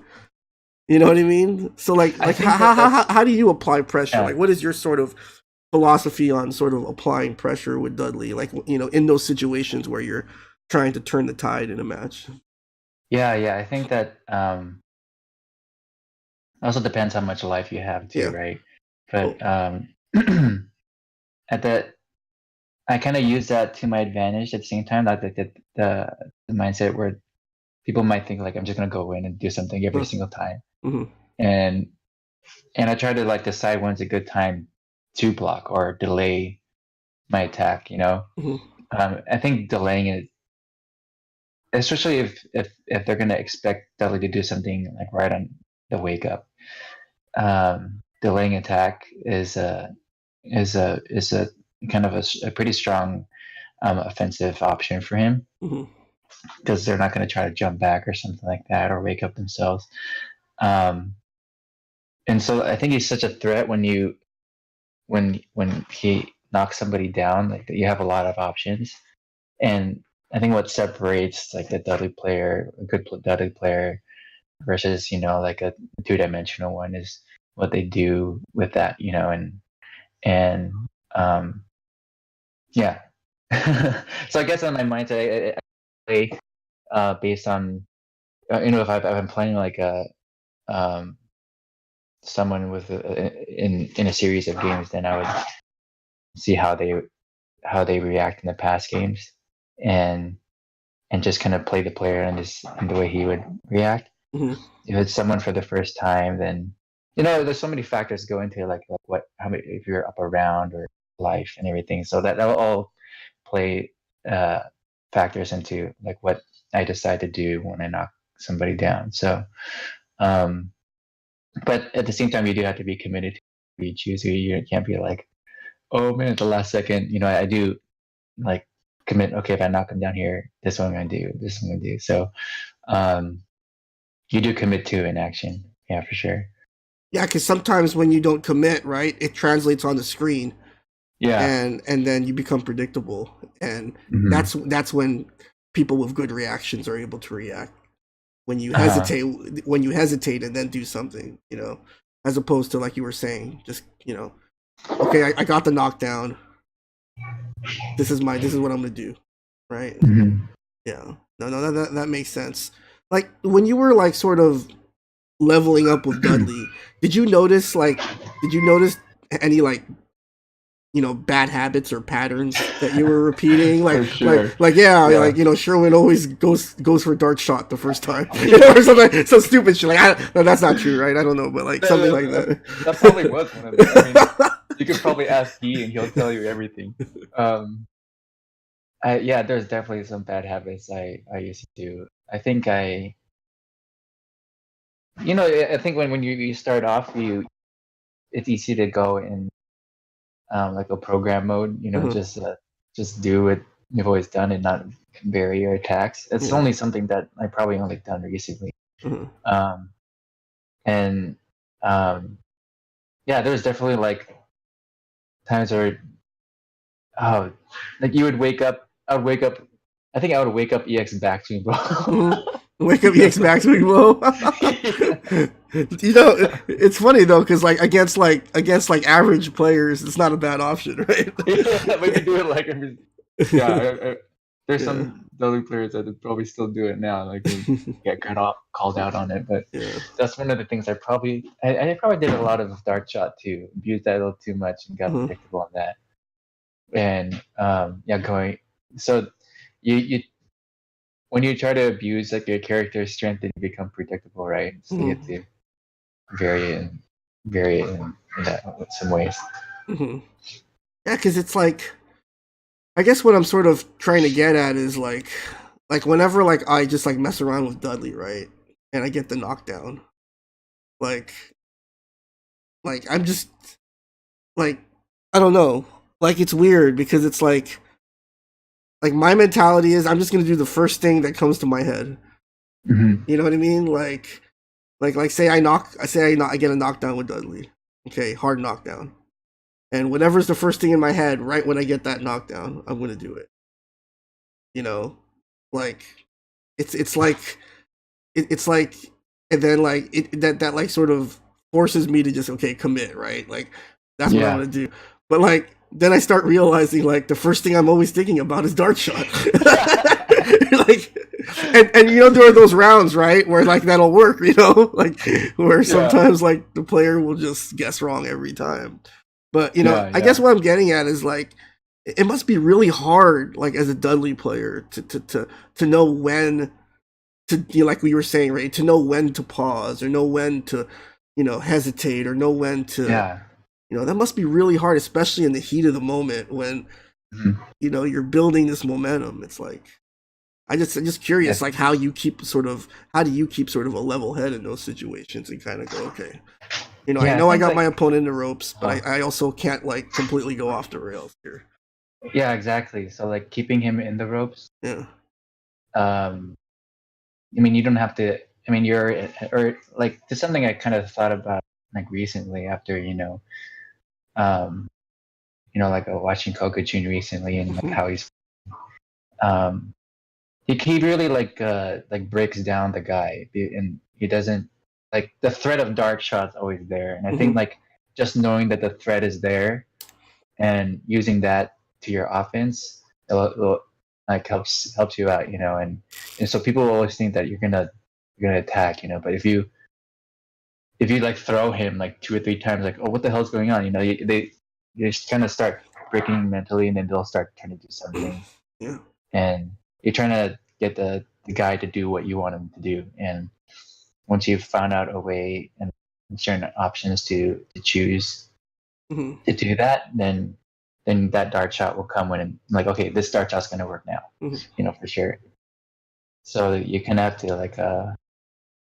you know what I mean? So I think how do you apply pressure? yeah. Like, what is your sort of philosophy on sort of applying pressure with Dudley? Like, in those situations where you're trying to turn the tide in a match. Yeah. I think that also depends how much life you have too, Yeah. right? Oh. But at the I kind of use that to my advantage at the same time. Like the mindset where people might think like I'm just gonna go in and do something every single time, Mm-hmm. and I try to like decide when's a good time to block or delay my attack. Mm-hmm. I think delaying it, especially if they're gonna expect Dudley to do something like right on the wake up, delaying attack is a kind of a pretty strong offensive option for him Mm-hmm. because they're not going to try to jump back or something like that or wake up themselves. Um, and so I think he's such a threat when he knocks somebody down. Like you have a lot of options, and I think what separates like the Dudley player, a good Dudley player, versus like a two-dimensional one is what they do with that. And yeah. So I guess on my mindset, I play based on if I've been playing like a someone with in a series of games, then I would see how they react in the past games, and just kind of play the player in the way he would react. Mm-hmm. If it's someone for the first time, then there's so many factors go into it, like what how many if you're up around or life and everything. So that'll all play factors into like what I decide to do when I knock somebody down. So, but at the same time, you do have to be committed to what you choose. You can't be like, oh man, at the last second. I do like commit. Okay, if I knock him down here, this is what I'm gonna do. This is what I'm gonna do. So, you do commit to an action. Yeah, for sure. Yeah, because sometimes when you don't commit, right, it translates on the screen, Yeah. and then you become predictable, and Mhm. that's when people with good reactions are able to react. When you Uh-huh. hesitate and then do something, as opposed to like you were saying, just okay, I got the knockdown. This is what I'm gonna do, right? Mhm. Yeah, no, that makes sense. Like when you were like sort of leveling up with Dudley, did you notice any like bad habits or patterns that you were repeating? For sure. Yeah, Yeah. Sherwin always goes for dart shot the first time, or something, some stupid shit. Like, no, that's not true, right? I don't know, but like something like That probably was one of them. I mean, that. you could probably ask Guy and he'll tell you everything. Yeah, there's definitely some bad habits I used to do. I think I think when you start off, it's easy to go in like a program mode. Mhm. Just do what you've always done and not vary your attacks. It's Yeah. only something that I probably only done recently. Mhm. Um, and yeah, there's definitely like times where oh, like you would wake up. I would wake up. I think I would wake up EX back to bro. Mhm. Wake up EX Max Wing Blow. Yeah. It's funny though, because like against like average players, it's not a bad option, right? Yeah, maybe do it like every. Yeah, there's Yeah. some Dota players that would probably still do it now, like who get called out on it. But Yeah. that's one of the things I probably did a lot of dart shot too, abused that a little too much and got Uh-huh. predictable on that. And going so you when you try to abuse like your character's strength, then you become predictable, right? So you have Mhm. to vary it in that in some ways. Mhm. Yeah, because it's like, I guess what I'm sort of trying to get at is like whenever like I just like mess around with Dudley, right, and I get the knockdown, like I'm just like, I don't know, like it's weird because it's like my mentality is I'm just gonna do the first thing that comes to my head. Mm-hmm. You know what I mean? Like I get a knockdown with Dudley. Okay, hard knockdown. And whatever's the first thing in my head, right when I get that knockdown, I'm gonna do it. You know, like it's like it's like, and then like that like sort of forces me to just okay commit, right? Like that's what I'm Yeah, gonna do. But like then I start realizing like the first thing I'm always thinking about is dart shot. Like and you know there are those rounds right where like that'll work, you know, like where yeah, sometimes like the player will just guess wrong every time. But you know, yeah, I guess yeah, what I'm getting at is like it must be really hard like as a Dudley player to know when to, you know, like we were saying, right, to know when to pause or know when to, you know, hesitate or know when to, yeah. you know, that must be really hard, especially in the heat of the moment when, Mhm. you know, you're building this momentum. It's like I'm just curious, Yes. like how you keep sort of how do you keep sort of a level head in those situations and kind of go, okay, you know, I Yeah, I know I think got my like opponent in the ropes, but uh, I also can't like completely go off the rails here. yeah, exactly. So like keeping him in the ropes. Yeah. Um, I mean, you don't have to. I mean, you're or like it's something I kind of thought about like recently after um, like watching Kokachun recently and like Hmm. how um he really like breaks down the guy and he doesn't like the threat of dark shots always there, and I think Hmm. like just knowing that the threat is there and using that to your offense it'll, like helps you out, and so people always think that you're gonna attack, but if you like throw him like two or three times, like, oh, what the hell's going on, they just kind of start breaking mentally, and then they'll start trying to do something, Yeah. and you're trying to get the guy to do what you want him to do, and once you've found out a way and certain options to choose Hmm. to do that, then that dart shot will come when like, okay, this dart shot's gonna work now, Hmm. for sure. So you kind of have to like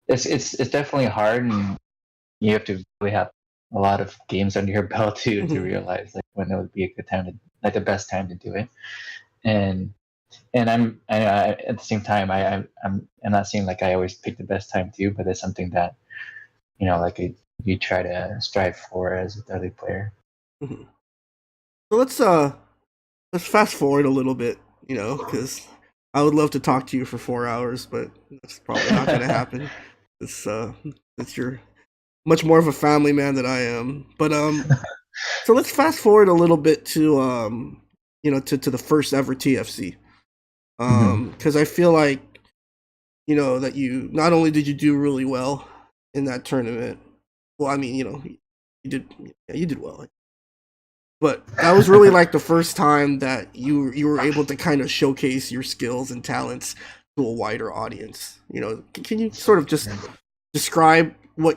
it's definitely hard, and you have to really have a lot of games under your belt to Hmm. realize like when it would be a good time to like the best time to do it. And at the same time I'm not saying like I always pick the best time too, but it's something that like you try to strive for as a daily player. Hmm. So let's fast forward a little bit, you know, because I would love to talk to you for 4 hours, but that's probably not going to happen. It's it's you're much more of a family man than I am. But so let's fast forward a little bit to you know, to the first ever TFC. Hmm. Because I feel like you know that you not only did you do really well in that tournament. Well, I mean, you know, you did yeah, you did well. But that was really like the first time that you were able to kind of showcase your skills and talents to a wider audience. You know, can you sort of just describe what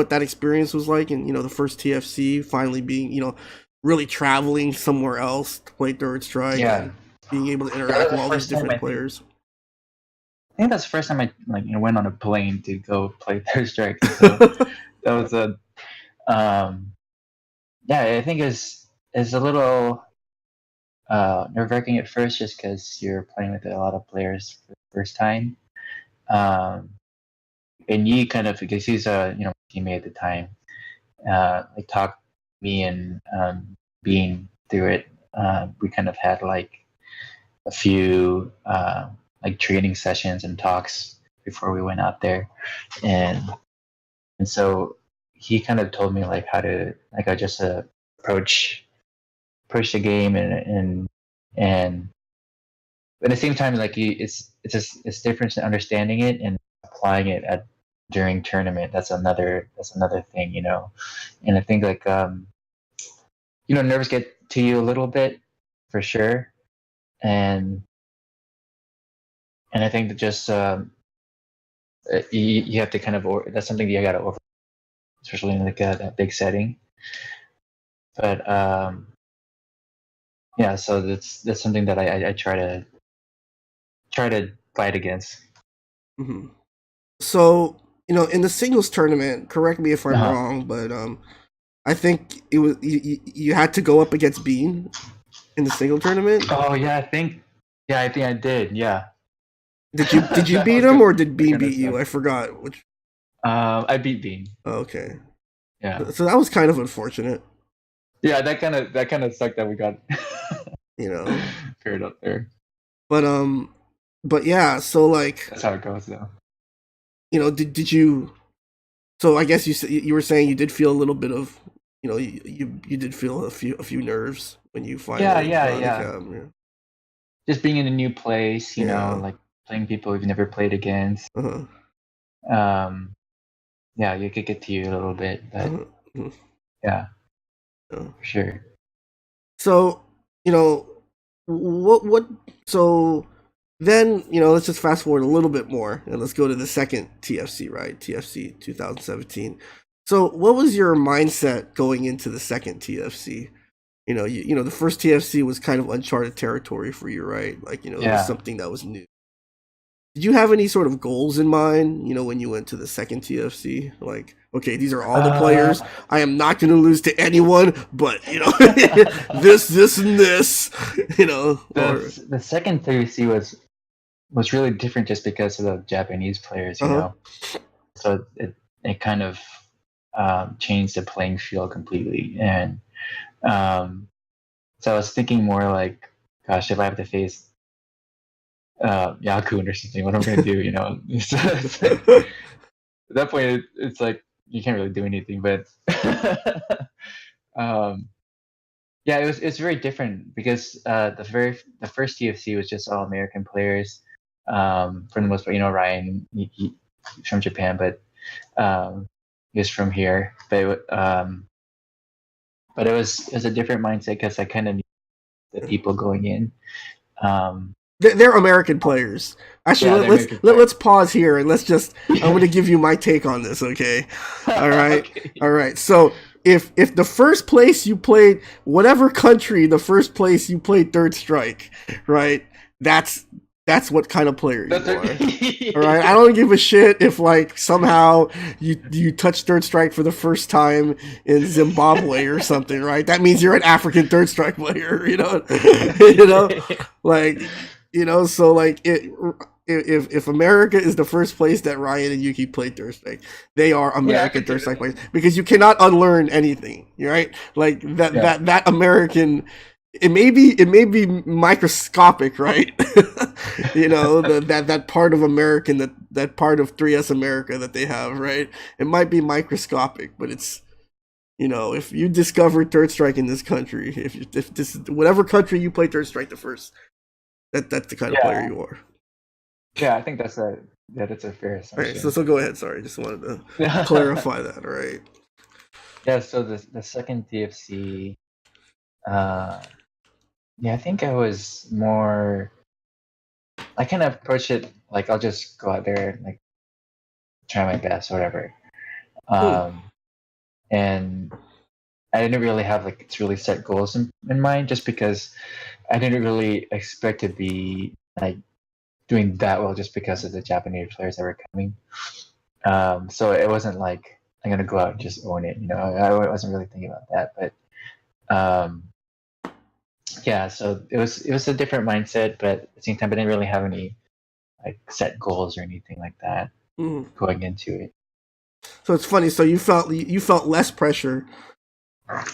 that experience was like, and you know the first TFC finally being, you know, really traveling somewhere else to play Third Strike Yeah, and being able to yeah. That interact was with the all these first time different players. I think that's the first time I like went on a plane to go play Third Strike, and so that was a um yeah, I think is a little nerve wracking at first, just because you're playing with a lot of players for the first time. Um, and Yi kind of, because he's a teammate at the time, like talked me and Bean through it. We kind of had like a few like training sessions and talks before we went out there, and so he kind of told me like how to like I just approach the game and at the same time, like it's different in understanding it and applying it at during tournament. That's another thing, And I think like nerves get to you a little bit for sure, and I think that just you have to kind of that's something you got to over, especially in like that big setting. But yeah, so that's something that I try to fight against. Mm-hmm. So, in the singles tournament, correct me if I'm Uh-huh. wrong, but I think it was you had to go up against Bean in the single tournament. Oh yeah, I think I did. Yeah. Did you That beat was him good. or did That Bean kind of beat you? sucked. I forgot which. I beat Bean. Oh, okay, Yeah. so that was kind of unfortunate, Yeah, that kind of sucked that we got you know. paired up there. But but yeah. So like, That's how it goes, though. did you? So I guess you were saying you did feel a little bit of, you did feel a few nerves when you Yeah, finally yeah, got on the yeah. cab. Just being in a new place, Yeah. like playing people we've never played against. Uh-huh. Um, yeah, you could get to you a little bit, but Uh-huh. Mhm. yeah, Yeah. for sure. So, what so then, let's just fast forward a little bit more and let's go to the second TFC, right? TFC 2017. So, what was your mindset going into the second TFC? The first TFC was kind of uncharted territory for you, right? Like, it was Yeah. something that was new. Did you have any sort of goals in mind, when you went to the second TFC? Like, okay, these are all the players. Uh, I am not going to lose to anyone, but this, and this, or the second 3C was really different just because of the Japanese players, uh huh. So it kind of changed the playing field completely, and so I was thinking more like, gosh, if I have to face Yakun or something, what am I going to do? It's like, at that point, it's like you can't really do anything. But um, yeah, it's very different because the first TFC was just all American players. For the most part, Ryan, he's from Japan, but he was from here. But it was a different mindset because I kind of knew the people going in. Um, They're American players. Actually, yeah, let, they're let's American let, players. let's pause here and let's just. I'm going to give you my take on this. Okay, all right, Okay. all right. So if the first place you played, whatever country, the first place you played Third Strike, right? That's what kind of player That's you what, are. All right, I don't give a shit if like somehow you touch Third Strike for the first time in Zimbabwe or something, right? That means you're an African Third Strike player, you know, like so like if America is the first place that Ryan and Yuki played Third Strike, they are yeah, I American could Third do Strike that. players because you cannot unlearn anything, right? Like that Yeah, that that American. It may be microscopic, right? That part of American that part of 3S America that they have, right? It might be microscopic, but it's if you discover Third Strike in this country, if this whatever country you play Third Strike the first, that's the kind of player yeah, you are. yeah. I think that's a fair All right, so assumption. so go ahead. Sorry, just wanted to Yeah. clarify that. All right. So the second DFC, uh, yeah, I think I was more. I kind of approach it like I'll just go out there and like try my best, or whatever. Hmm. Um, and I didn't really have like it's really set goals in mind, just because I didn't really expect to be like doing that well just because of the Japanese players that were coming. So it wasn't like I'm gonna go out and just own it. I wasn't really thinking about that, but yeah. So it was a different mindset, but at the same time, I didn't really have any like set goals or anything like that Hmm. going into it. So it's funny. So you felt less pressure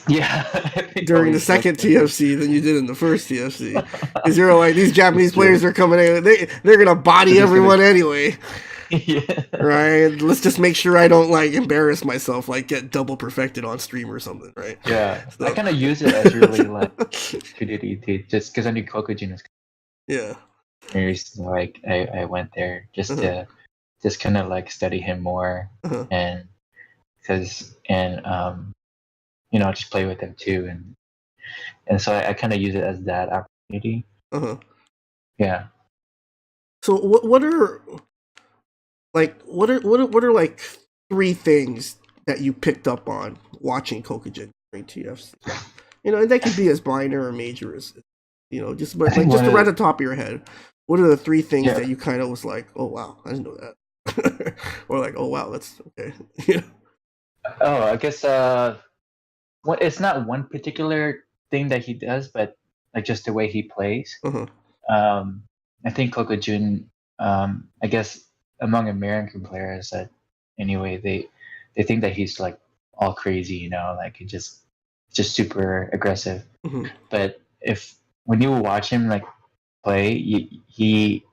Yeah, I think during the always less second pressure. TFC than you did in the first TFC. Because you're like, these Japanese It's true. players are coming in, they're gonna They're body just gonna, everyone anyway, yeah, right? Let's just make sure I don't like embarrass myself, like get double perfected on stream or something, right? yeah. I So, kind of use it as really like opportunity to just because I knew Kokujin was. yeah. So I went there just Uh-huh. to just kind of like study him more, Uh-huh. and just play with him too, and so I kind of use it as that opportunity. Uh-huh. Yeah. So what are like what are like three things that you picked up on watching Kokujin during TFC? And that could be as minor or major as just I but like think just one of around the the top of your head. What are the three things yeah. that you kind of was like, oh wow, I didn't know that, or like, oh wow, that's okay. Yeah. Oh, I guess it's not one particular thing that he does, but like just the way he plays. Uh-huh. Um, I think Coco Jun, I guess among American players that anyway, they think that he's like all crazy, like he just super aggressive. Mm-hmm. But if when you watch him like play, he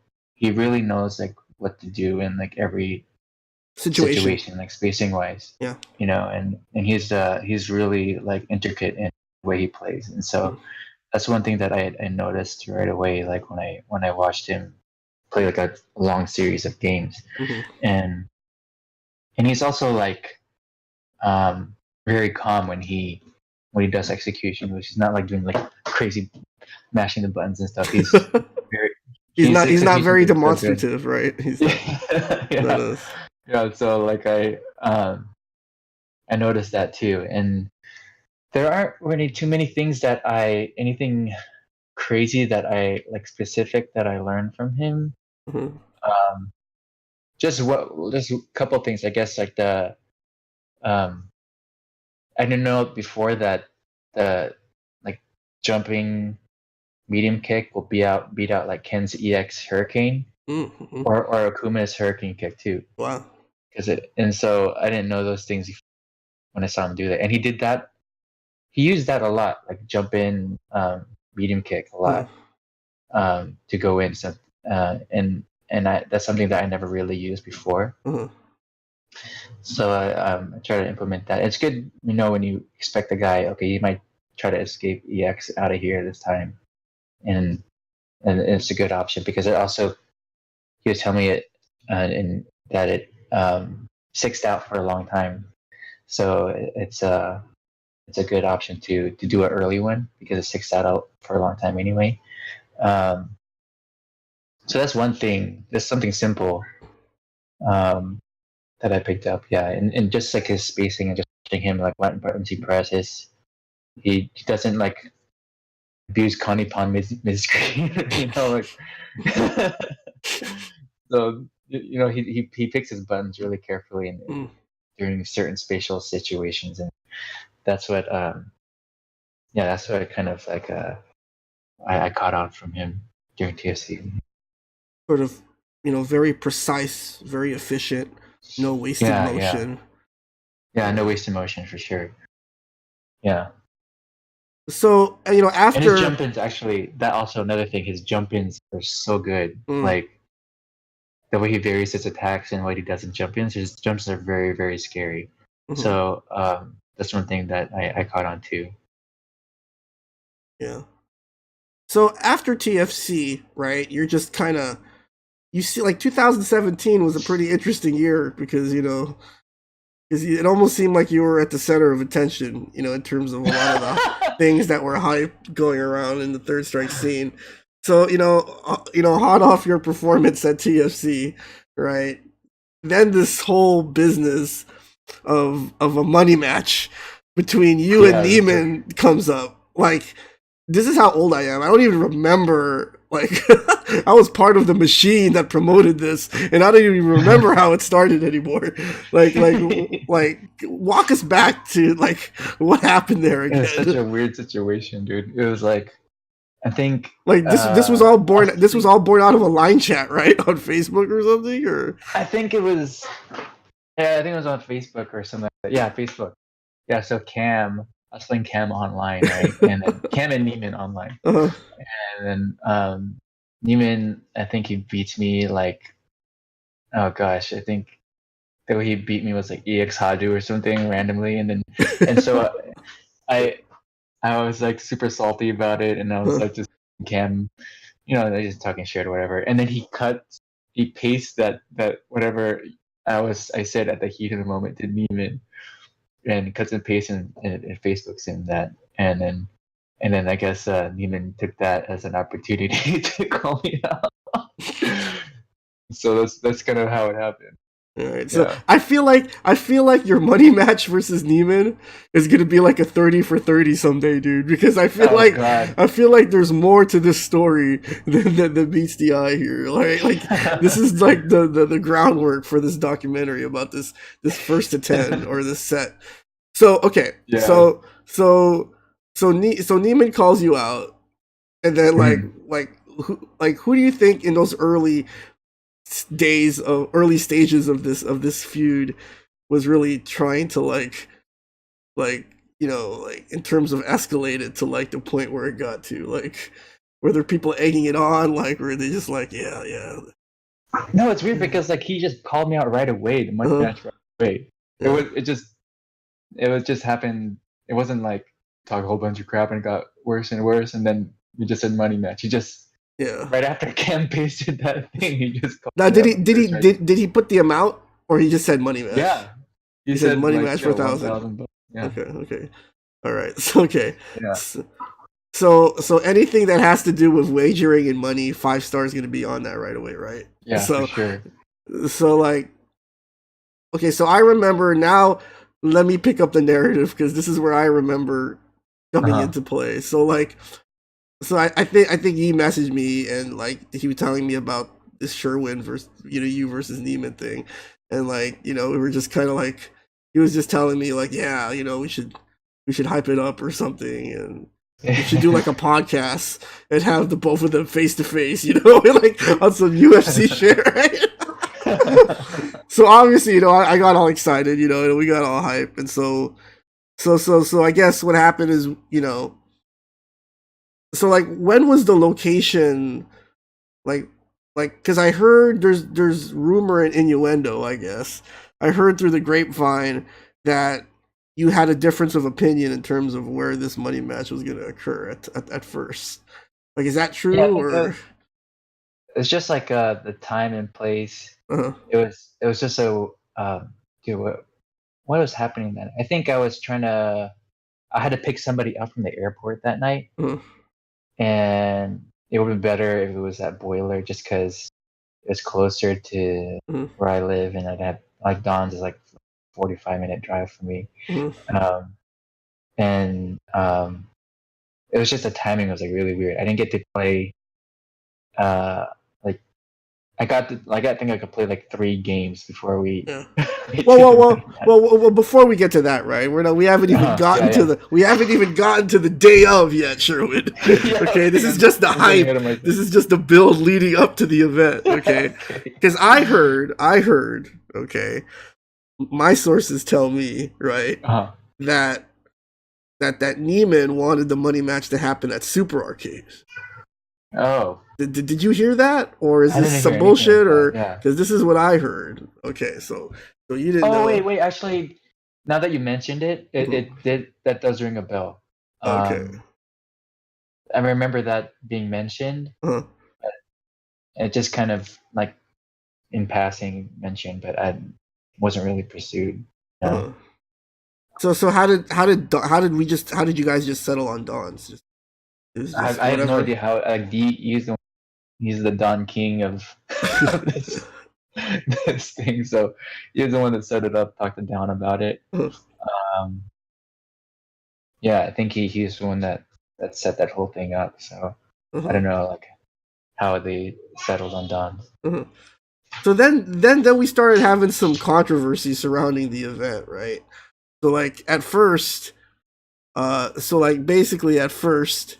really knows like what to do in like every Situation. situation, like spacing wise, Yeah. and he's really like intricate in the way he plays, and so Mm-hmm. that's one thing that I noticed right away, like when I watched him play like a long series of games, Mm-hmm. and he's also like very calm when he does execution, which is not like doing like crazy mashing the buttons and stuff. He's very he's his not he's not execution very is so good. demonstrative, right? He's not. That Yeah, is. yeah. So like I noticed that too, and there aren't really too many things anything crazy that I like specific that I learned from him. Mm-hmm. Um, just a couple things, I guess, like um, I didn't know before that the like jumping medium kick will beat out like Ken's EX Hurricane Mm-hmm. or Akuma's Hurricane kick too, Wow. and so I didn't know those things when I saw him do that, and he did that. He used that a lot, like jump in medium kick a Uh-huh. lot to go in. So that's something that I never really used before. Uh-huh. So I try to implement that. It's good, when you expect a guy, okay, he might try to escape EX out of here this time, and it's a good option because it also he was telling me it and that it sixed out for a long time, so it's a good option to do an early one because it sixed out for a long time anyway. Um, so that's one thing. That's something simple um, that I picked up. Yeah, and just like his spacing and just watching him like what buttons he presses. He doesn't like abuse Kanipon mid screen, like so he picks his buttons really carefully and Mm. during certain spatial situations, and that's what that's what I kind of like I caught on from him during TFC. Sort of, very precise, very efficient, no wasted Yeah, yeah, motion. yeah. No wasted motion for sure. Yeah. So, And his after. jump ins actually, that also another thing, his jump ins are so good. Mm, Like the way he varies his attacks and what he does in jump ins, his jumps are very, very scary. mhm, So that's one thing that I caught on too. yeah. So after TFC, right? You're just kind of you see like 2017 was a pretty interesting year because because it almost seemed like you were at the center of attention, in terms of a lot of the things that were hype going around in the Third Strike scene. So hot off your performance at TFC, right? Then this whole business of a money match between you and Yeah, Neiman comes up. Like, this is how old I am. I don't even remember. Like, I was part of the machine that promoted this, and I don't even remember how it started anymore. Like, walk us back to like what happened there it was such again. a weird situation, dude. It was like I think Like this was all born. I This was think all born out of a line chat, right, on Facebook or something, or. I think it was I think it was on Facebook or something. Yeah, Facebook. Yeah, so I was playing Cam online, right? And then Cam and Neiman online. uh, And then Neiman, I think he beats me like, oh gosh, I think the way he beat me was like EX Hadu or something randomly. And so I I was like super salty about it, and I was like just Cam they're just talking shit or whatever, and then he pastes that whatever I said at the heat of the moment to Neiman, and cuts and pastes and Facebook's in that, and then I guess Neiman took that as an opportunity to call me out. So that's kind of how it happened. All right, so Yeah. I feel like your money match versus Neiman is gonna be like a 30 for 30 someday, dude. Because I feel Oh like God. I feel like there's more to this story than meets the eye here. Like this is like the groundwork for this documentary about this first to 10 or this set. So okay, Yeah. so Neiman calls you out, and then Mhm. who do you think in those early stages of this feud was really trying to like like in terms of escalate it to like the point where it got to, like were there people egging it on, like were they just like yeah No, it's weird because like he just called me out right away. The money uh, match right away. It yeah was it just happened. It wasn't like talk a whole bunch of crap and it got worse and worse, and then we just said money match. He just yeah right after Cam pasted that thing, he just called now me did out he on did he Twitch. Right? did, did he put the amount, or he just said money match? Yeah, he He said said money like match for straight a up one thousand. thousand bucks. Yeah, Okay, all right. So okay, yeah, so anything that has to do with wagering and money, 5 stars going to be on that right away, right? yeah, for So sure. like okay, so I remember now. Let me pick up the narrative because this is where I remember Uh coming huh. into play. So I think he messaged me, and like he was telling me about this Sherwin versus you versus Neiman thing, and like we were just kind of like he was just telling me like yeah we should hype it up or something, and we should do like a podcast and have the both of them face to face, like on some UFC shit, right? So obviously, I got all excited, and we got all hype, and so I guess what happened is, so like when was the location, like because I heard there's rumor and innuendo, I guess I heard through the grapevine that you had a difference of opinion in terms of where this money match was going to occur at first. Like, is that Yeah, I true think or? it's just like the time and place. Uh It was just so dude, what was happening then? I think I had to pick somebody up from the airport that night, uh, and it would have been better if it was at Boiler just because it was closer to uh, where I live, and I'd have like Don's is like 45-minute drive for me. uh, Um, and it was just the timing was like really weird. I didn't get to play uh like I think I could play like 3 games before we yeah. we Well, did well, the well, money match. well, well, well, before we get to that, right? We haven't even Yeah, gotten to yeah. the day of yet, Sherwood. Yeah, Okay, this okay, is just the I'm getting hype. ahead of myself. This is just the build leading up to the event. Okay, Okay. because I heard. Okay, my sources tell me, right, Uh-huh. that that Neiman wanted the money match to happen at Super Arcade. Oh, Did you hear that, or is I this didn't some hear anything like bullshit, that. or Yeah. because this is what I heard? Okay, so you didn't Oh, wait, know. wait. Actually, now that you mentioned it, it, Mhm. it did that does ring a bell. Okay. Um, I remember that being mentioned. Uh-huh. It just kind of like in passing mentioned, but I wasn't really pursued. No, Uh-huh. So how did you guys just settle on Dawn's? It was just I have no whatever. idea how. Like he's the Don King of of this thing. So he's the one that set it up, talked to Don about it. Uh-huh. Um, yeah, I think he's the one that set that whole thing up. So I Uh-huh. don't know like how they settled on Don. Uh-huh. So then we started having some controversy surrounding the event, right? So like at first, so like basically at first,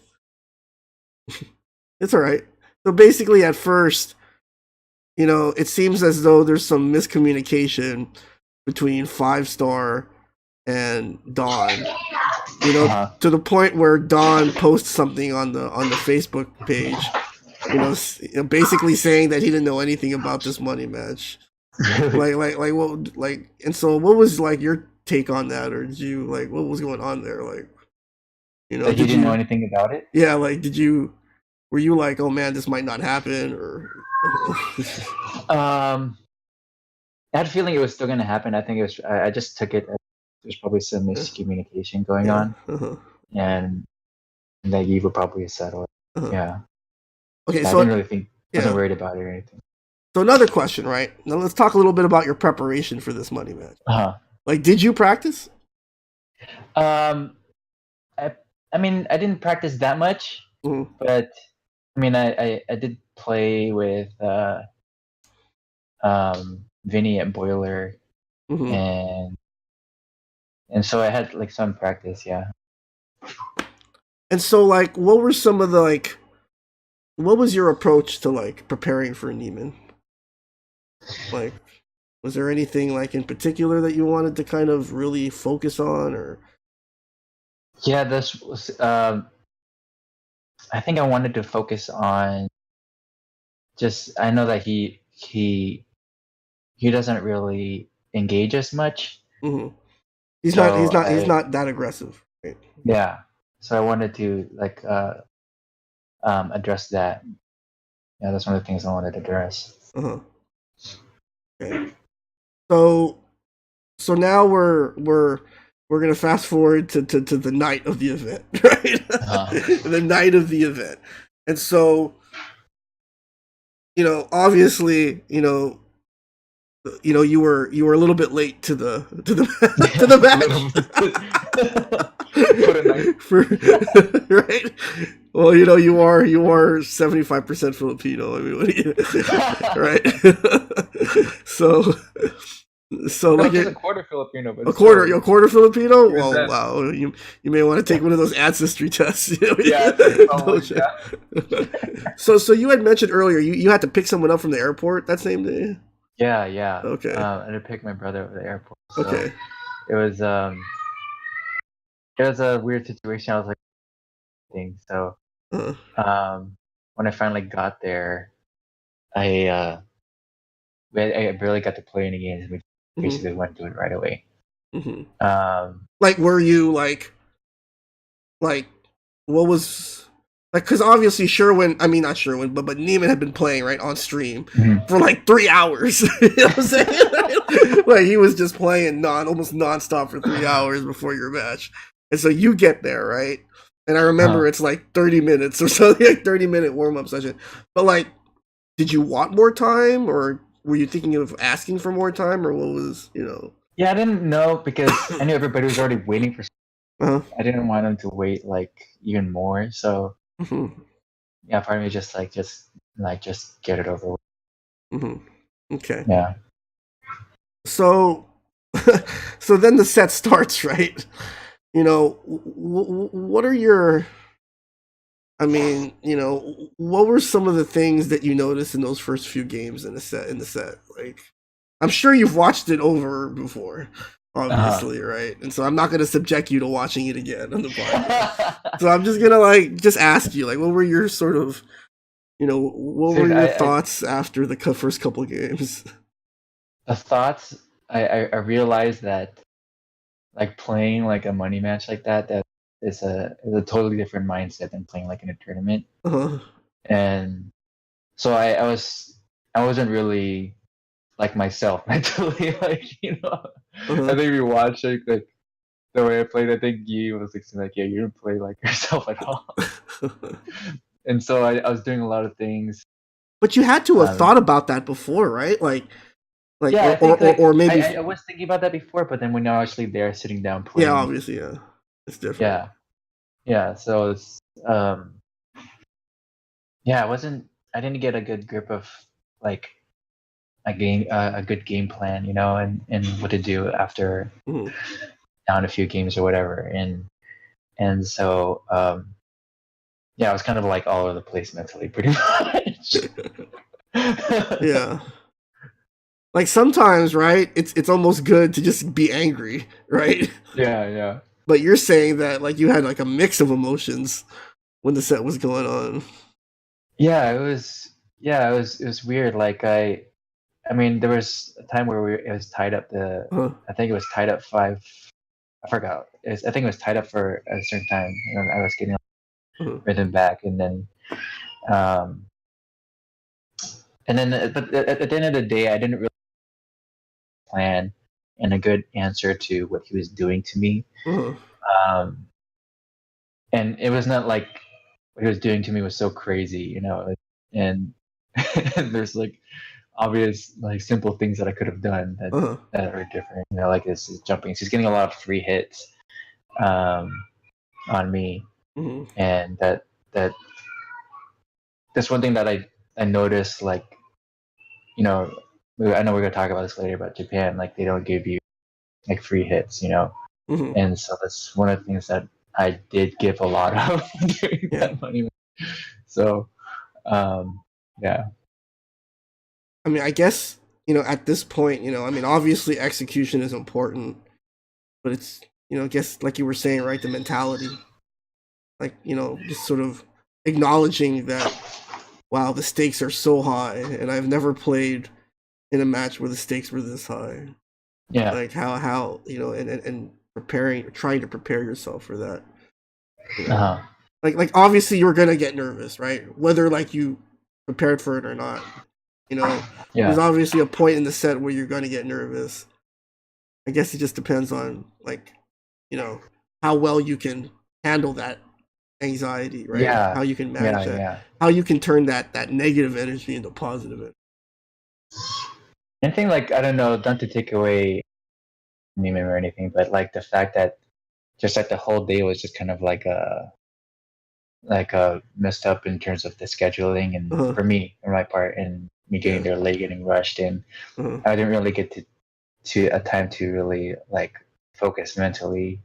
it's all right. So basically at first, it seems as though there's some miscommunication between 5 Star and Dawn. Uh-huh. To the point where Dawn posts something on the Facebook page, basically saying that he didn't know anything about this money match. Really? And so what was like your take on that, or did you like what was going on there? Like, Like he did didn't know you, anything about it? yeah, like did you Were you like, oh man, this might not happen, or? I had a feeling it was still going to happen. I think it was. I just took it. There's probably some miscommunication going Yeah. on, and that you would probably settle. Yeah. Okay, I so didn't really think. Wasn't worried about it or anything. So another question, right? Now let's talk a little bit about your preparation for this money match. Like, did you practice? I mean, I didn't practice that much, but I mean, I did play with Vinny at Boiler, and so I had like some practice, yeah. And so, like, what were some of the like? What was your approach to like preparing for Neiman? Like, was there anything like in particular that you wanted to kind of really focus on, or? Yeah, this was. I think I wanted to focus on. Just I know that he doesn't really engage as much. He's not that aggressive. Right? Yeah, so I wanted to like address that. Yeah, that's one of the things I wanted to address. Okay. So now we're gonna fast forward to the night of the event, right? The night of the event, and so obviously, you were a little bit late to the match. Right? Well, you are 75% Filipino. I mean, what do you, right? So like a quarter Filipino, but a quarter Filipino. Well, wow, you may want to take one of those ancestry tests. Yeah. So you had mentioned earlier you had to pick someone up from the airport that same day. Yeah. Okay. I had to pick my brother at the airport. So okay. It was a weird situation. I was like, so when I finally got there, I barely got to play any games. We basically went to it right away. Like, were you like what was like? Because obviously Surewin, I mean not Surewin, but Neiman had been playing right on stream for like 3 hours. You know what I'm saying? Like he was just playing almost nonstop for 3 hours before your match, and so you get there, right? And I remember it's like 30 minutes or something, like 30-minute warm up session. But like, did you want more time, or were you thinking of asking for more time, or what was Yeah, I didn't know because I knew everybody was already waiting for. I didn't want them to wait like even more. So yeah, part of me just get it over with. Okay. Yeah. So then the set starts, right? What are your? I mean, what were some of the things that you noticed in those first few games in the set? Like, I'm sure you've watched it over before, obviously, right? And so I'm not going to subject you to watching it again on the podcast. So I'm just gonna just ask you, like, what were your sort of, what were your thoughts after the first couple of games? The thoughts, I realized that, like playing like a money match like that is a totally different mindset than playing like in a tournament. And so I wasn't really like myself mentally. Like I think we watched like the way I played. I think you was like, yeah, you didn't play like yourself at all. And so I was doing a lot of things. But you had to have thought about that before, right? Yeah, or maybe I was thinking about that before, but then when you're actually there sitting down playing. Yeah, obviously, yeah, it's different. Yeah. So it's yeah, I didn't get a good grip of like a good game plan, and what to do after down a few games or whatever, and so yeah, I was kind of like all over the place mentally, pretty much. Yeah. Like sometimes, right? It's almost good to just be angry, right? Yeah. But you're saying that like you had like a mix of emotions when the set was going on. Yeah, it was weird. Like I mean, there was a time where it was tied up. I think it was tied up 5. I forgot. I think it was tied up for a certain time. And I was getting rhythm back, and then Um, and then, but at the end of the day, I didn't really plan and a good answer to what he was doing to me. Uh-huh. Um, and it was not like what he was doing to me was so crazy, and there's like obvious like simple things that I could have done Uh-huh. that are different, like this is jumping. She's getting a lot of free hits um, on me, Mm-hmm. and that that's one thing that I noticed, like, I know we're gonna talk about this later about Japan, like they don't give you like free hits, Mm-hmm. and so that's one of the things that I did give a lot of during Yeah. that money. So yeah. I mean, I guess, at this point, I mean, obviously execution is important, but it's, I guess like you were saying, right, the mentality, like, just sort of acknowledging that, wow, the stakes are so high, and I've never played in a match where the stakes were this high. Yeah. Like how, and preparing, trying to prepare yourself for that, you know. Uh-huh. Like obviously you're gonna get nervous, right? Whether like you prepared for it or not. There's Yeah. obviously a point in the set where you're gonna get nervous. I guess it just depends on like, how well you can handle that anxiety, right? Yeah. How you can manage Yeah. that. Yeah. How you can turn that negative energy into positive energy. Anything like, I don't know, not to take away Neiman or anything, but like the fact that just like the whole day was just kind of like a messed up in terms of the scheduling, and Uh-huh. for me, on my part, and me getting Yeah. there late, getting rushed in, Uh-huh. I didn't really get to a time to really like focus mentally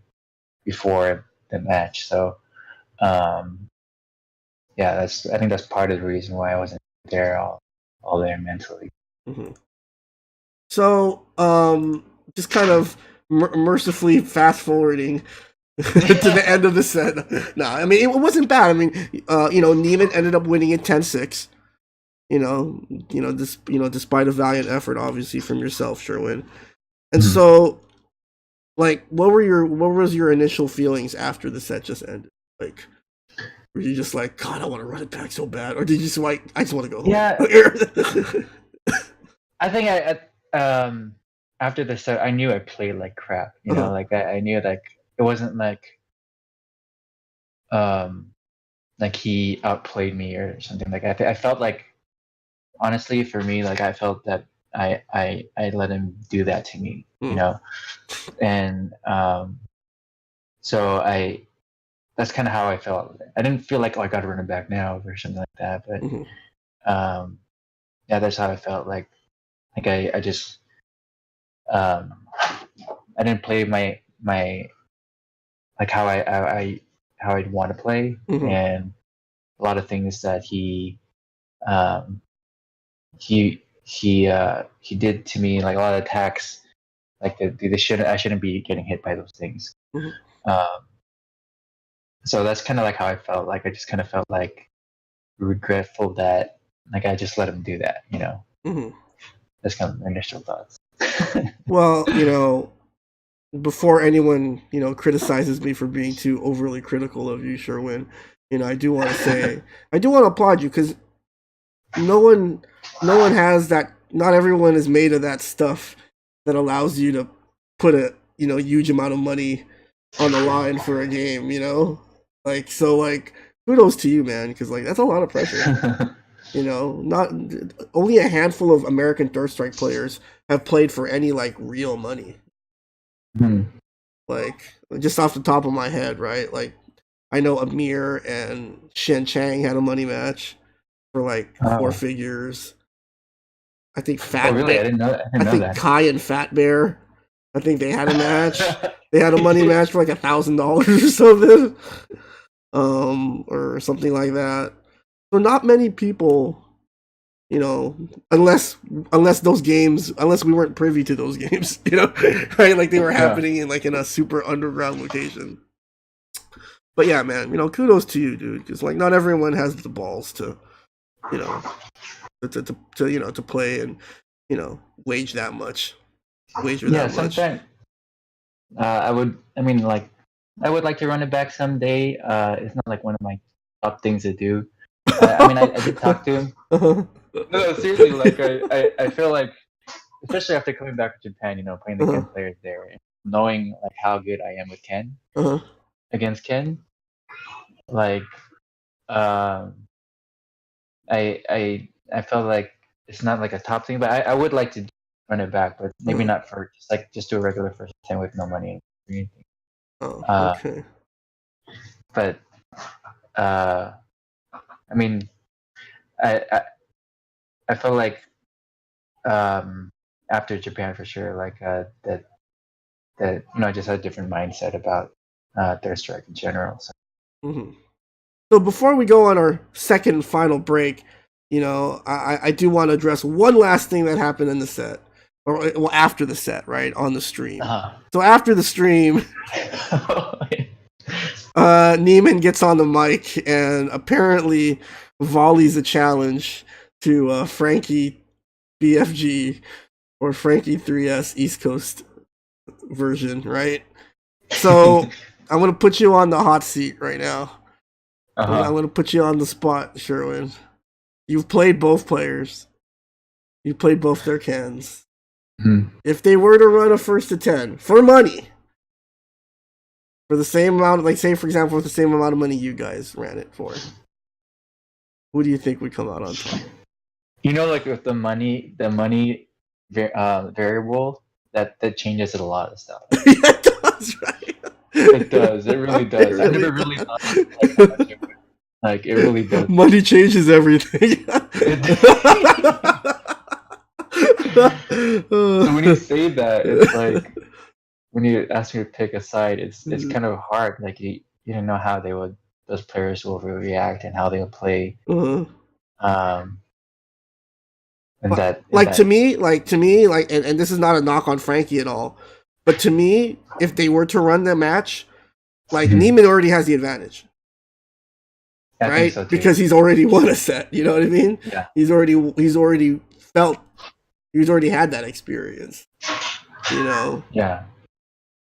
before the match. So yeah, I think that's part of the reason why I wasn't there all there mentally. Mm-hmm. So, just kind of mercifully fast forwarding to the end of the set. No, I mean it wasn't bad. I mean, Neiman ended up winning it 10-6. Despite a valiant effort, obviously from yourself, Sherwin. And Mhm. so, like, what was your initial feelings after the set just ended? Like, were you just like, God, I want to run it back so bad, or did you just like, I just want to go Yeah, home? I think after the set, I knew I played like crap. Uh-huh. Like I knew like it wasn't um like he outplayed me or something. Like I felt like, honestly, for me, like I felt that I let him do that to me. Mm. And so I that's kind of how I felt. I didn't feel like, oh, I got to run it back now or something like that, but Mm-hmm. um yeah, that's how I felt. Like I just um I didn't play my like how I'd want to play, Mm-hmm. and a lot of things that um he did to me, like a lot of attacks, like I shouldn't be getting hit by those things. Mm-hmm. Um, so that's kind of like how I felt. Like I just kind of felt like regretful that like I just let him do that. Mm-hmm. That's kind of my initial thoughts. Well, before anyone, criticizes me for being too overly critical of you, Sherwin, I do want to say, I do want to applaud you because no one, no one has that. Not everyone is made of that stuff that allows you to put a, huge amount of money on the line for a game. Like so, like kudos to you, man, because like that's a lot of pressure. Not only a handful of American Third Strike players have played for any like real money. Hmm. Like just off the top of my head, right? Like I know Amir and Shen Chang had a money match for like four Oh. figures. I think Oh, Fat really? Bear. I I didn't know think that. Kai and Fat Bear. I think they had a match. They had a money match for like $1,000 or something, or something like that. So not many people, you know, unless those games, unless we weren't privy to those games, right? Like they were Yeah. happening in like in a super underground location. But yeah, man, kudos to you, dude, because like not everyone has the balls to, you know, to play and wage that much, wager Yeah. that much. Sometimes I would. I mean, like I would like to run it back someday. It's not like one of my top things to do. I did talk to him. Uh-huh. No, seriously, like I feel like, especially after coming back to Japan, playing the Uh-huh. Ken players there, and knowing like how good I am with Ken Uh-huh. against Ken, like um, I felt like it's not like a top thing, but I would like to run it back, but maybe Uh-huh. not for just do a regular first 10 with no money or anything. Oh, Uh, okay. but uh, I mean, I I, I felt like after Japan for sure, like that I just had a different mindset about Third Strike in general. So. Mm-hmm. So before we go on our second and final break, I do want to address one last thing that happened in the set, or well, after the set, right, on the stream. Uh-huh. So after the stream, Neiman gets on the mic and apparently volleys a challenge to Frankie BFG or Frankie 3S East Coast version, right? So I'm gonna put you on the hot seat right now. I'm Uh-huh. gonna put you on the spot, Sherwin. You've played both players. You played both their cans. Mhm. If they were to run a first to 10 for money, for the same amount, like say for example, for the same amount of money you guys ran it for, who do you think would come out on top? Like with the money variable, that changes a lot of stuff. Yeah, it does, right? It does. It really It does. I've really never really thought of it like how much it would. Like it really does. Money changes everything. So when you say that, it's like when you ask me to pick a side, it's kind of hard. Like you don't know how those players will react and how they'll play. Uh-huh. Um, and But that in like to that. me, and this is not a knock on Frankie at all, but to me, if they were to run the match, like Mhm. Neiman already has the advantage, I think so right? too. Because he's already won a set. You know what I mean? Yeah. He's already felt he's already had that experience. You know. Yeah.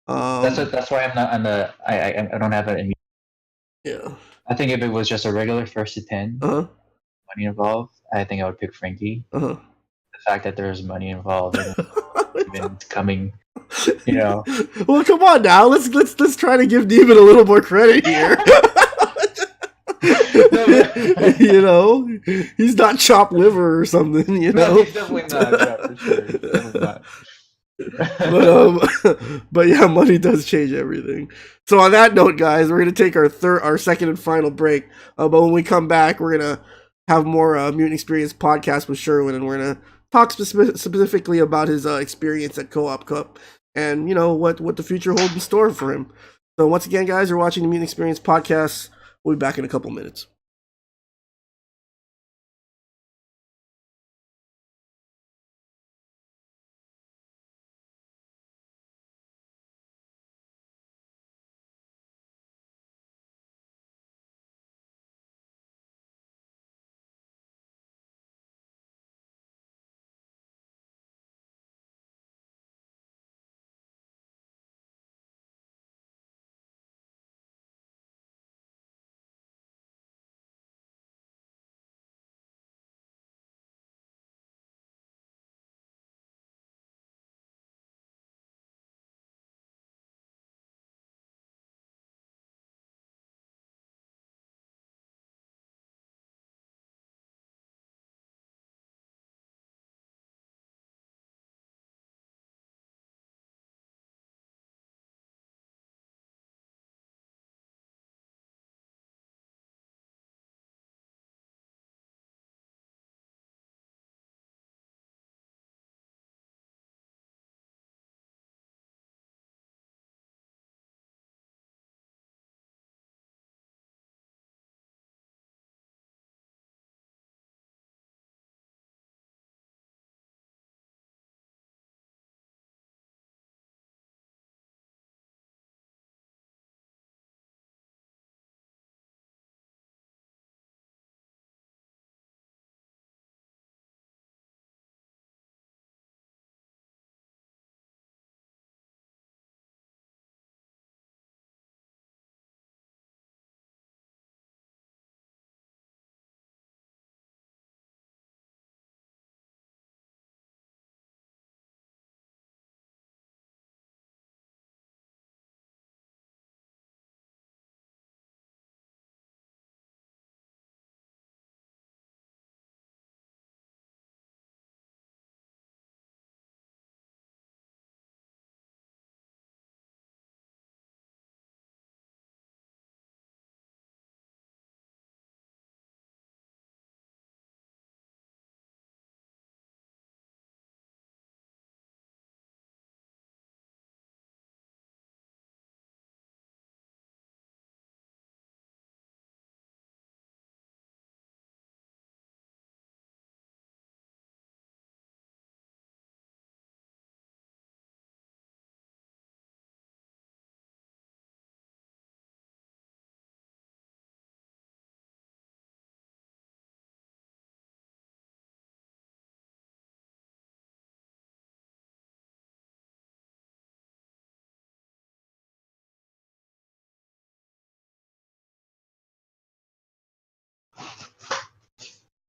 Um. That's why I'm not on the. I don't have it. Yeah. I think if it was just a regular first to 10 Uh huh. money involved, I think I would pick Frankie. Uh huh. The fact that there's money involved and even coming, you know. Well, come on now. Let's try to give Neiman a little more credit here. No, but, He's not chopped liver or something. no, he's definitely not. Yeah, for sure, he's definitely not. But yeah, money does change everything. So on that note, guys, we're gonna take our second and final break. But when we come back, we're gonna have more Mutant XPerience podcast with Sherwin, and we're gonna talk specifically about his experience at Co-op Cup and what the future holds in store for him. So once again, guys, you're watching the Mutant XPerience podcast. We'll be back in a couple minutes.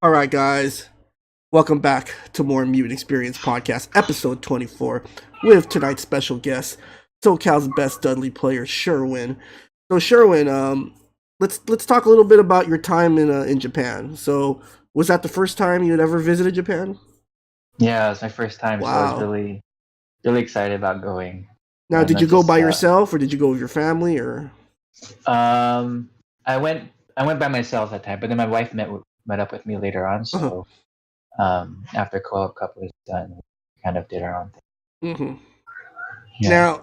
All right, guys. Welcome back to more Mutant Experience podcast, episode 24, with tonight's special guest, SoCal's best Dudley player, Surewin. So, Surewin, let's talk a little bit about your time in Japan. So, was that the first time you had ever visited Japan? Yeah, it was my first time, so I was Wow. really excited about going. Now, And did you not go by just yourself or did you go with your family or? um, I went by myself that time, but then my wife met up with me later on. Uh-huh. So after co-op cup was done, we kind of did our own thing. Mm-hmm. Yeah.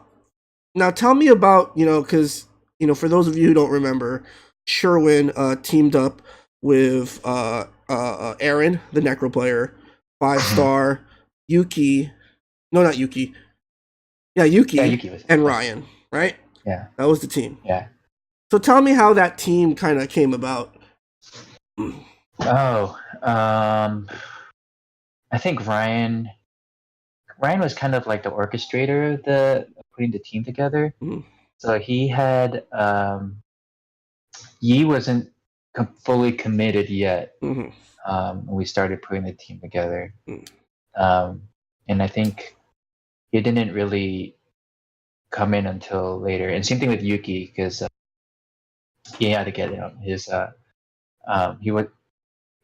Now tell me about because for those of you who don't remember, Sherwin teamed up with Aaron, the Necro player, five Mhm. star Yuki, no, not Yuki, yeah, Yeah, Yuki Yuki was. and Yeah. Ryan, right? Yeah. That was the team. Yeah. So tell me how that team kind of came about. Oh, I think Ryan was kind of like the orchestrator of the putting the team together. Mhm. So he had Yi wasn't fully committed yet Mhm. when we started putting the team together. Mhm. Um, and I think he didn't really come in until later. And same thing with Yuki, because he had to get his he would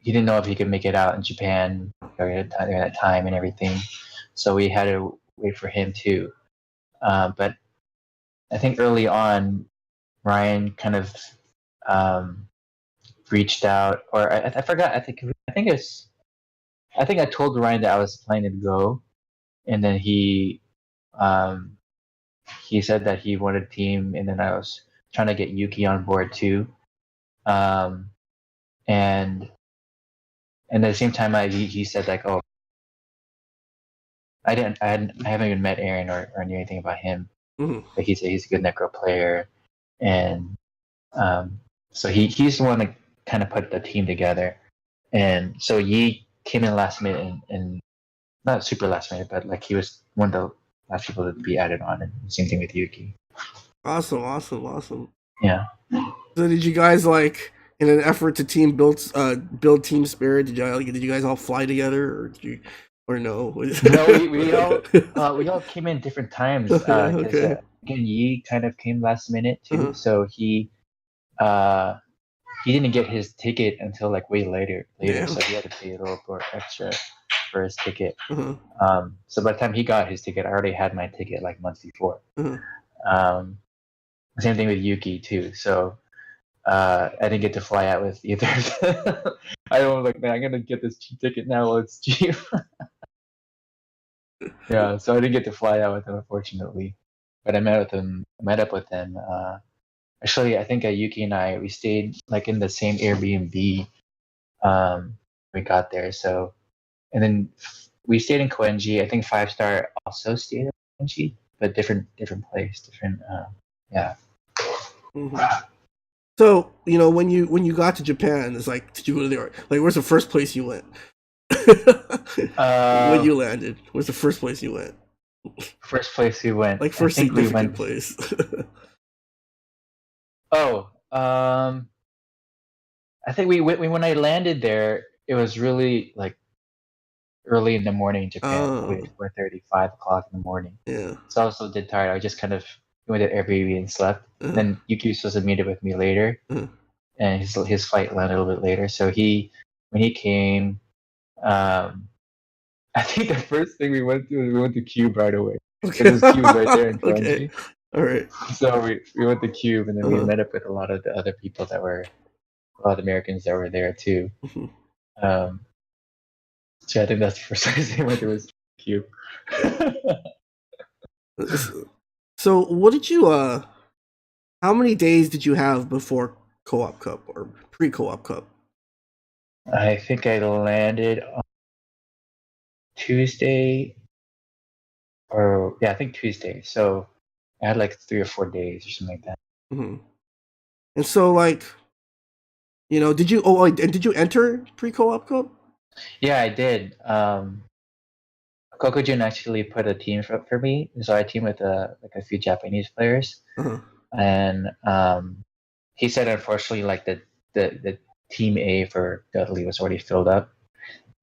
he didn't know if he could make it out in Japan during that time and everything. So we had to wait for him too. But I think early on, Ryan kind of um, reached out, or I forgot. I think I told Ryan that I was planning to go, and then um, he said that he wanted a team, and then I was trying to get Yuki on board too. Um, and and at the same time, he said like, oh, I haven't even met Aaron or knew anything about him, Mhm. but he said he's a good necro player, and um, so he's the one that kind of put the team together, and so Yi came in last minute and not super last minute, but like he was one of the last people to be added on, and same thing with Yuki. Awesome. Yeah. So did you guys in an effort to build team spirit? Did you guys all fly together or did you or no? No, we all came in different times because Okay. again Yi kind of came last minute too, Uh-huh. so uh, he didn't get his ticket until like way later, Damn. so he had to pay a little more extra for his ticket. Uh-huh. So by the time he got his ticket, I already had my ticket like months before. Uh-huh. Um, Same thing with Yuki too. So I didn't get to fly out with either. I don't like, man, I'm gonna get this cheap ticket now while it's cheap. Yeah, so I didn't get to fly out with him, unfortunately. But I met up with him. Actually, I think Yuki and we stayed like in the same Airbnb. We got there, so and then we stayed in Koenji. I think Five Star also stayed in Koenji, but different place, different. Yeah. Mhm. So when you got to Japan, it's like did you go to the like where's the first place you went? When Uh, you landed, where's the first place you went? First place we went. Like I first think we significant went. place. Oh, I think when I landed there, it was really like early in the morning in Japan, probably Oh, like 4:30, 5 o'clock in the morning. yeah. So I was so dead tired. I just kind of went to Airbnb and slept. Uh-huh. Then Yuki was supposed to meet up with me later, Uh-huh. and his flight landed a little bit later. So when he came, um, I think the first thing we went to Cube right away Okay. because his Cube is right there in Okay. Koenji. All right. So we went to Cube, and then we Uh-huh. met up with a lot of the other people a lot of Americans that were there too. Mhm. Um, so I think that's the first place I went to was Cube. So what did you how many days did you have before co-op cup or pre-co-op cup? I think I landed on Tuesday, or yeah, I think Tuesday. So I had like 3 or 4 days or something like that. Hmm. And so did you and did you enter pre-co-op cup? Yeah, I did. Kokujin actually put a team for me, so I teamed with like a few Japanese players, Uh-huh. and he said unfortunately like the team A for Dudley was already filled up,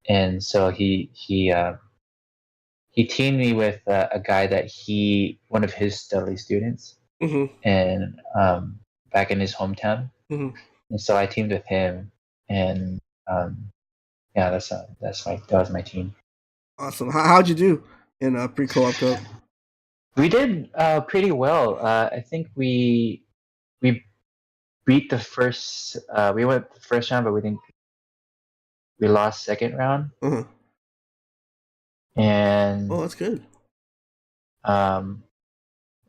and so he teamed me with a guy that one of his Dudley students, Mm-hmm. and back in his hometown, Mm-hmm. and so I teamed with him, and yeah, that was my team. Awesome. How'd you do in pre-co-op cup? We did pretty well. I think we beat the first. We went the first round, but we lost second round, Uh-huh. and Oh, that's good. um,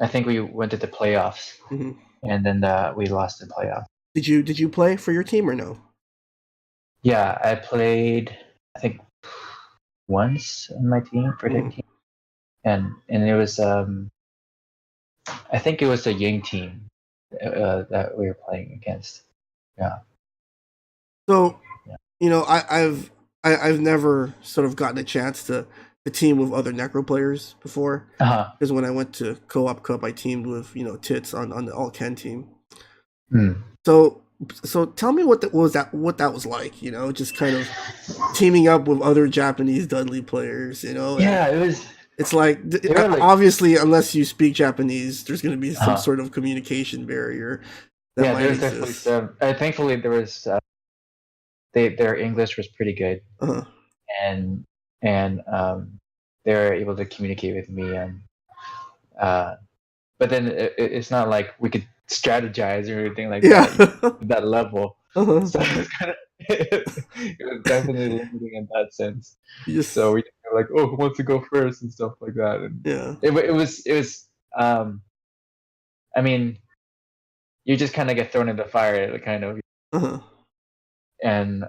I think we went to the playoffs, Mm-hmm. and then we lost the playoff. Did you play for your team or no? Yeah, I played. I think once on my team for the Mm-hmm. team, and it was I think it was the Ying team that we were playing against. Yeah. So, Yeah. you know, I've never sort of gotten a chance to team with other Necro players before. Uh-huh. Because when I went to co-op cup, I teamed with Tits on the All Ken team. Hmm. So tell me what that was like. Just kind of teaming up with other Japanese Dudley players. Yeah, it was. It's like They were like, obviously, unless you speak Japanese, there's going to be some uh-huh. sort of communication barrier that Yeah, might there's definitely exist. some. Thankfully, there was. Their English was pretty good, Uh-huh. and they were able to communicate with me, and but then it's not like we could strategize or anything like Yeah. that at that level. Uh-huh. So it was kind of it was definitely limiting in that sense. Just, So we were like, oh, who wants to go first and stuff like that, and yeah. it was. I mean, you just kind of get thrown in the fire, kind of, Uh-huh. and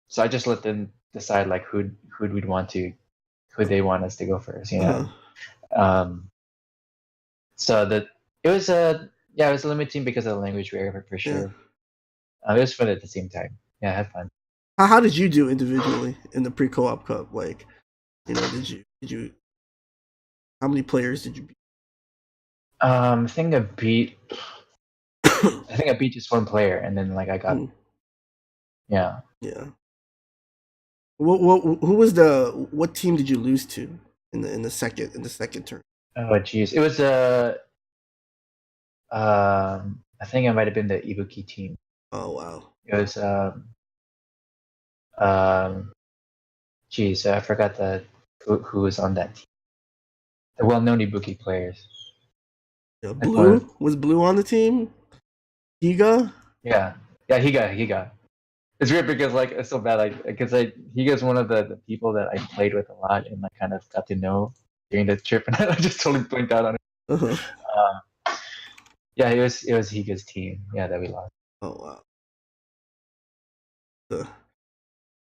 so I just let them decide like who we'd want to, who they want us to go first, Uh-huh. Um, so that it was it was limiting because of the language barrier for Yeah. sure. It was fun at the same time. Yeah, I had fun. How did you do individually in the pre-co-op cup? Like, did you how many players did you beat? I think I beat just one player, and then like I got Hmm. yeah. Yeah. What team did you lose to in the second turn? Oh geez, it was I think it might have been the Ibuki team. Oh wow. It was um geez, I forgot who was on that team. The well-known Ibuki players. Yeah, Like one of, was Blue on the team? Higa? yeah, he got. It's weird because like it's so bad, like because he was one of the people that I played with a lot and like kind of got to know during the trip, and I just totally blinked out on it. Uh-huh. Yeah, it was Higa's team. Yeah, that we lost. Oh wow. Uh,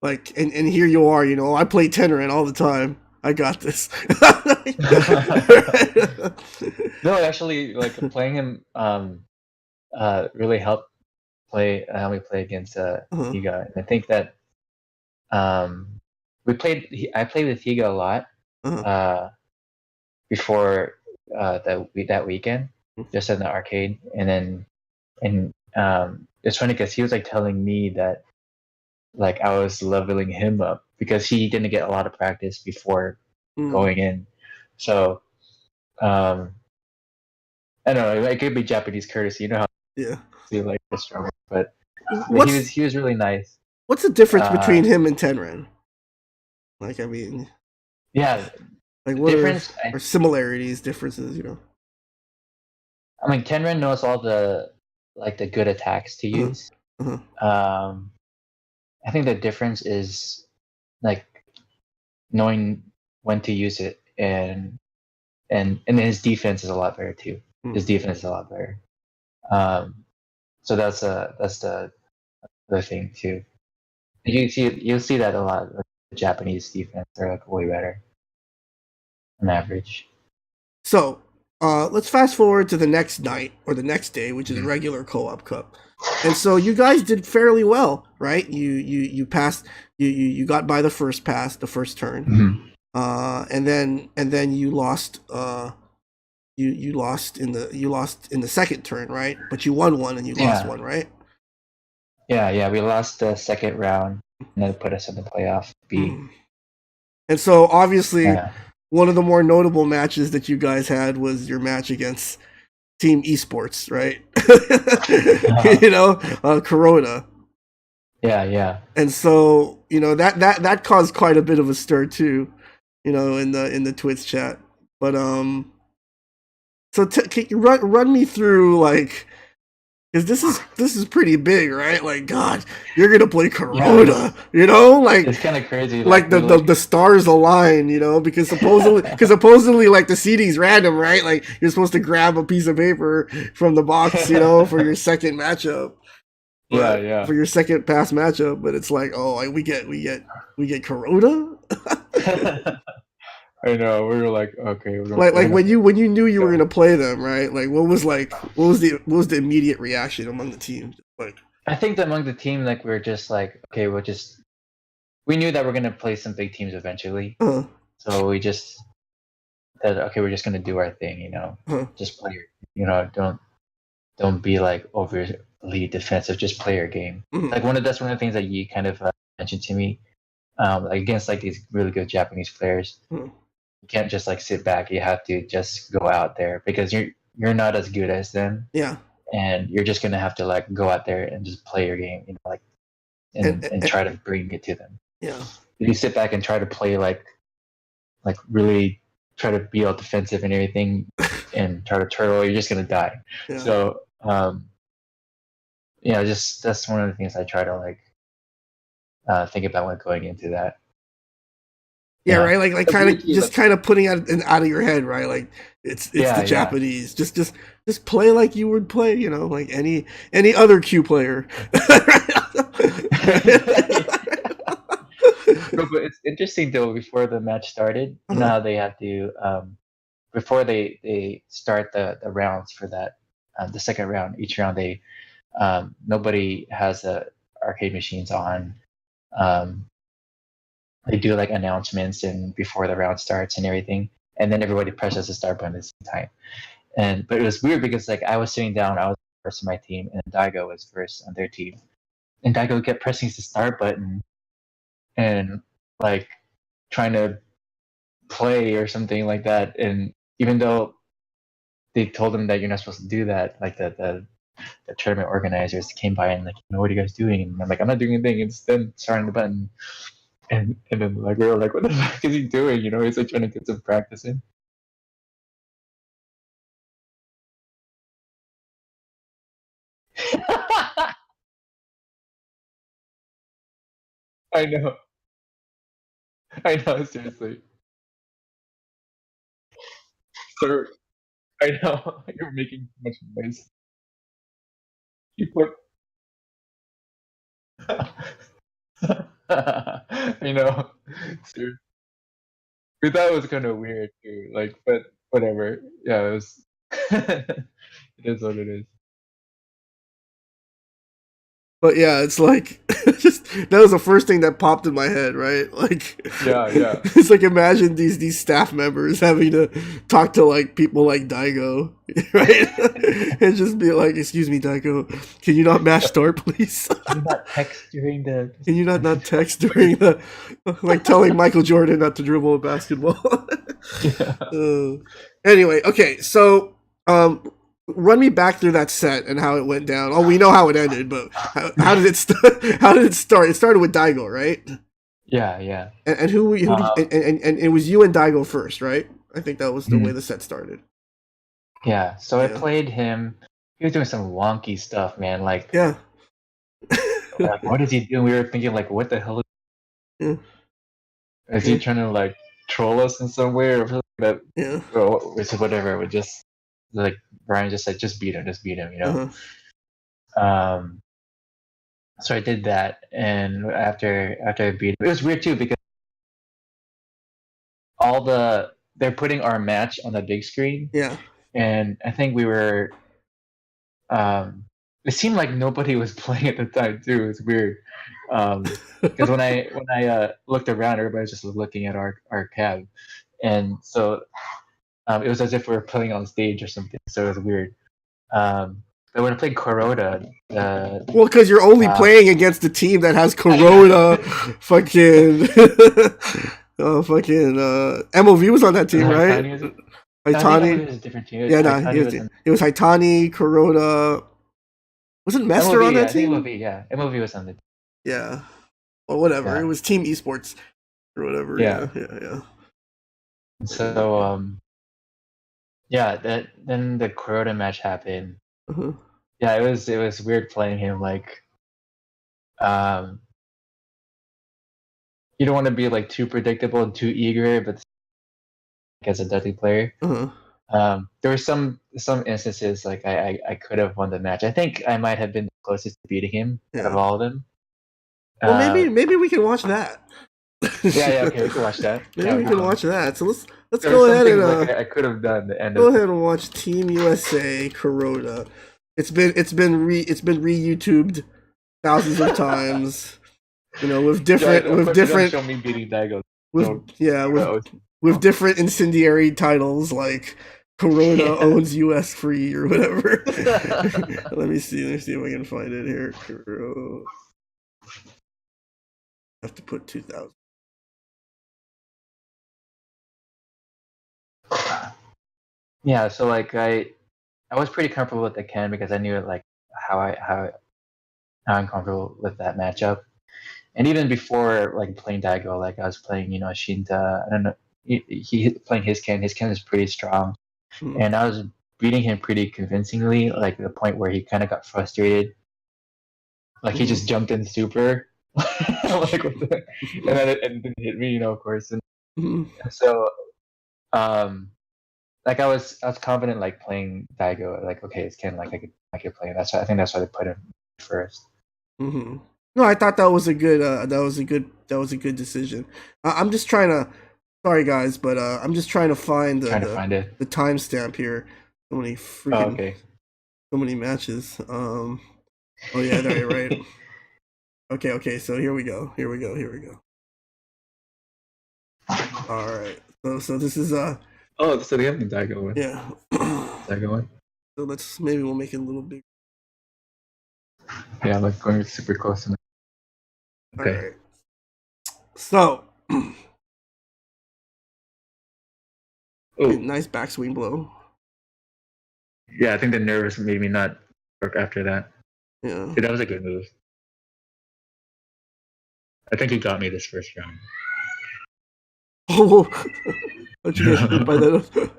like and here you are, I play Tenrin all the time. I got this. No, actually, like playing him really helped help me play against Uh-huh. Higa, and I think that I played with Higa a lot Uh-huh. before that weekend, just in the arcade, and it's funny because he was like telling me that like I was leveling him up because he didn't get a lot of practice before Mm. going in, so um, I don't know, it could be Japanese courtesy, how Yeah. to like the struggle, but What's he was really nice. what's the difference Uh, between him and Tenrin? Like, I mean, yeah, like the what difference. are similarities, differences? I mean, Tenren knows all the good attacks to Uh-huh. use. Uh-huh. I think the difference is like knowing when to use it, and his defense is a lot better too. Mm. His defense is a lot better. So that's the other thing too. You'll see that a lot. Like, the Japanese defense are like way better on average. So, let's fast forward to the next night or the next day, which is regular co-op cup. And so you guys did fairly well, right? You passed. You got by the first pass, the first turn, and then you lost. You lost in the second turn, right? But you won one and you lost one, right? Yeah. We lost the second round, and then put us in the playoff B. Mm. And so obviously, Yeah. one of the more notable matches that you guys had was your match against Team Esports, right? Uh-huh. Corona. Yeah. And so that caused quite a bit of a stir too, in the Twitch chat. But so can you run me through like, because this is pretty big, right? Like, God, you're gonna play Yeah. Corona, It's kind of crazy. like Like the, we the like. the stars align, because supposedly like the seeding's random, right? Like you're supposed to grab a piece of paper from the box, for your second matchup, Yeah, but yeah. for your second pass matchup, but it's like, oh, like, we get Corona. I know. We were like, okay, like we're when gonna you knew you were go. gonna play them, right? Like what was the immediate reaction among the teams? Like, I think that among the team, like we're just like, okay, we knew that we're gonna play some big teams eventually, uh, so we just said, okay, we're just gonna do our thing, uh, just play your, don't be like overly defensive, just play your game. mm, Like that's one of the things that you kind of mentioned to me, like against like these really good Japanese players, mm, you can't just like sit back. You have to just go out there because you're not as good as them, yeah, and you're just gonna have to like go out there and just play your game, like and and try to bring it to them. yeah, If you sit back and try to play like really try to be all defensive and everything and try to turtle, you're just gonna die. yeah. So just that's one of the things I try to like think about when going into that. Yeah, Yeah, right. Like that's kind weird of too. just Like kind of putting out of your head, right? Like it's the yeah. Japanese. Just play like you would play, like any other Q player. No, but it's interesting though. Before the match started, you know Uh-huh. how they have to before they start the rounds for that the second round. Each round they nobody has arcade machines on. Um, they do like announcements and before the round starts and everything, and then everybody presses the start button at the same time. But it was weird because like I was sitting down, I was first on my team, and Daigo was first on their team, and Daigo kept pressing the start button and like trying to play or something like that. And even though they told him that you're not supposed to do that, like the tournament organizers came by and like, what are you guys doing? And I'm like, I'm not doing anything. It's them starting the button. And then like we were like, what the fuck is he doing? He's like trying to get some practice in. I know. I know, seriously. So I know you're making too much noise. You put I know. Seriously. We thought it was kind of weird too. Like, but whatever. Yeah, it was. It is what it is. But yeah, it's like just that was the first thing that popped in my head, right? Like Yeah. it's like imagine these staff members having to talk to like people like Daigo, right? And just be like, "Excuse me, Daigo, can you not mash start, please? Can you not text during the? Can you not text during the like telling Michael Jordan not to dribble a basketball?" Yeah. uh, anyway, okay, so run me back through that set and how it went down. Oh, we know how it ended, but how did it how did it start? It started with Daigo, right? Yeah. And who did Um, and it was you and Daigo first, right? I think that was the way mm, the set started. yeah. So I Yeah, played him. He was doing some wonky stuff, man. yeah, Like what is he doing? We were thinking, like, what the hell yeah, is he yeah, trying to like troll us in some way or something that? yeah. Or whatever. We just like Brian just said, just beat him, just beat him. Uh-huh. Um, so I did that, and after I beat him, it was weird too because they're putting our match on the big screen, Yeah. and I think we were it seemed like nobody was playing at the time too. It's weird because when I looked around, everybody was just looking at our cab, and so it was as if we were playing on stage or something. So it was weird. Um, when I played Kuroda, well, because you're only playing against the team that has Kuroda, fucking, MOV was on that team, right? Haitani, no, I think Haitani. MOV was a different team. Yeah, no, Haitani it was Haitani, Kuroda. Wasn't Mester MOV, on that I think team? MOV, yeah. MOV was on the team. Yeah. Well, whatever. Yeah. It was Team Esports or whatever. Yeah. Yeah. So, yeah, then the Kuroda match happened. Uh-huh. Yeah, it was weird playing him. Like, you don't want to be like too predictable and too eager, but as a Dudley player, there were some instances like I could have won the match. I think I might have been the closest to beating him out of all of them. Well, maybe we can watch that. Yeah, okay, we can watch that. Maybe we can watch that. So let's there go ahead and like I could have done the end. Go ahead and watch Team USA Kuroda. It's been re-YouTubed thousands of times. You know, with different show me beating Daigo. With different incendiary titles like Kuroda owns US free or whatever. Let me see if I can find it here. Kuroda. I have to put 2000. Yeah, so like I was pretty comfortable with the Ken because I knew like how I'm comfortable with that matchup. And even before like playing Daigo, like I was playing, Shinta. I don't know, he playing his Ken. His Ken is pretty strong, and I was beating him pretty convincingly. Like the point where he kind of got frustrated, like he just jumped in super, like and then it didn't hit me, of course. And so, like I was confident like playing Daigo. Like okay, it's Ken. Like I could play. I think that's why they put him first. Mm-hmm. No, I thought that was a good decision. I'm just trying to, sorry guys, but I'm just trying to find the timestamp here. So many freaking, so many matches. Oh yeah, there, right. Okay. So here we go. All right. So this is Oh, so they have the Daigo one. Yeah. Daigo one. So maybe we'll make it a little bigger. Yeah, like going super close to me. Okay. All right. So, nice backswing blow. Yeah, I think the nerves made me not work after that. Yeah. Dude, that was a good move. I think he got me this first round. Oh, how'd you get hit by that?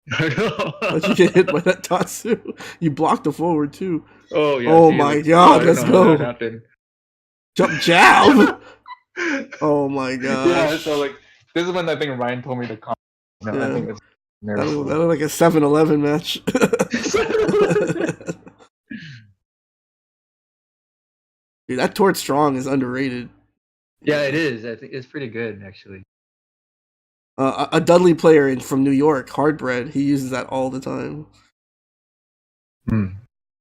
How'd you get hit by that Tatsu? You blocked the forward too. Oh yeah. Oh my god, let's go. Jump jab. Oh my god. Yeah, so like this is when I think Ryan told me to come. I think it's that was like a 7-Eleven match. Dude, that Tort Strong is underrated. Yeah, it is. I think it's pretty good actually. A Dudley player from New York, Hardbread, he uses that all the time.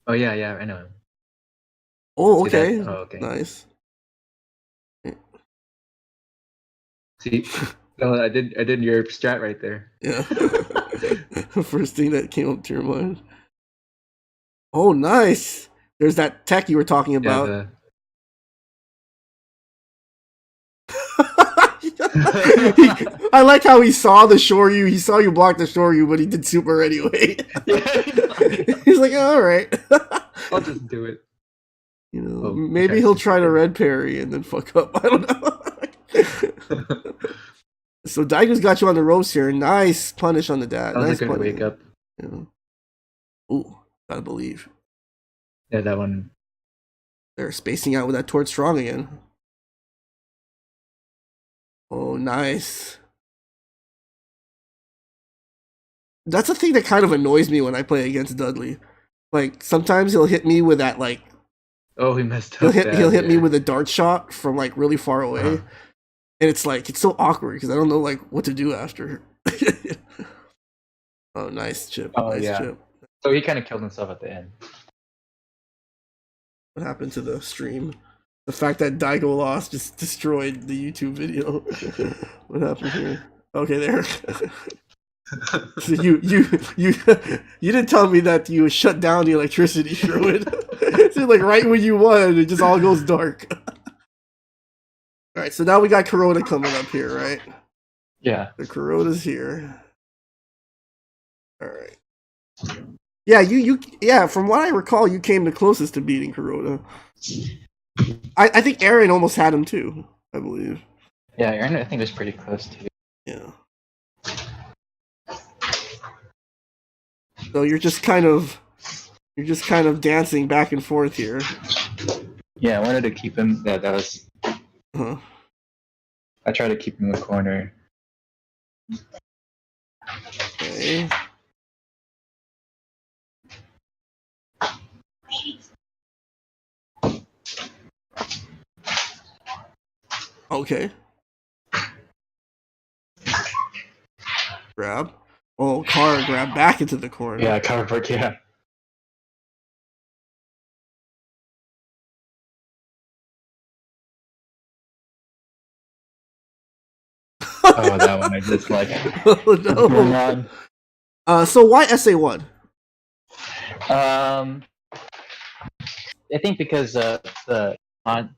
Oh yeah, I know him. Oh, okay. Okay. Nice. See, no, I did your strat right there. Yeah. First thing that came up to your mind. Oh, nice. There's that tech you were talking about. Yeah, I like how he saw the Shoryu. He saw you block the Shoryu, but he did super anyway. He's like, oh, all right. I'll just do it. Maybe he'll try to red parry and then fuck up. I don't know. So Daigo's got you on the ropes here. Nice punish on the dad. That was nice a good wake up. Yeah. Ooh, gotta believe. Yeah, that one. They're spacing out with that Tort Strong again. Oh, nice. That's a thing that kind of annoys me when I play against Dudley. Like, sometimes he'll hit me with that, like... Oh, he messed up. He'll hit me with a dart shot from, like, really far away. And it's, like, it's so awkward because I don't know, like, what to do after. Oh, nice chip. Oh, nice yeah. chip. So he kind of killed himself at the end. What happened to the stream? The fact that Daigo lost just destroyed the YouTube video. What happened here? Okay, there. So you didn't tell me that you shut down the electricity, Sherwood. So like right when you won, it just all goes dark. All right, so now we got Corona coming up here, right? Yeah. The Corona's here. All right. Yeah, yeah. From what I recall, you came the closest to beating Corona. I think Aaron almost had him too. I believe. Yeah, Aaron, I think was pretty close to. Yeah. So you're just kind of dancing back and forth here. Yeah, I wanted to keep him. Yeah, that was. Huh. I tried to keep him in the corner. Okay. Okay. Grab. Oh, car grab back into the corner. Yeah, cover break. Yeah. Oh, that one I just like. Oh no. So why SA1? I think because the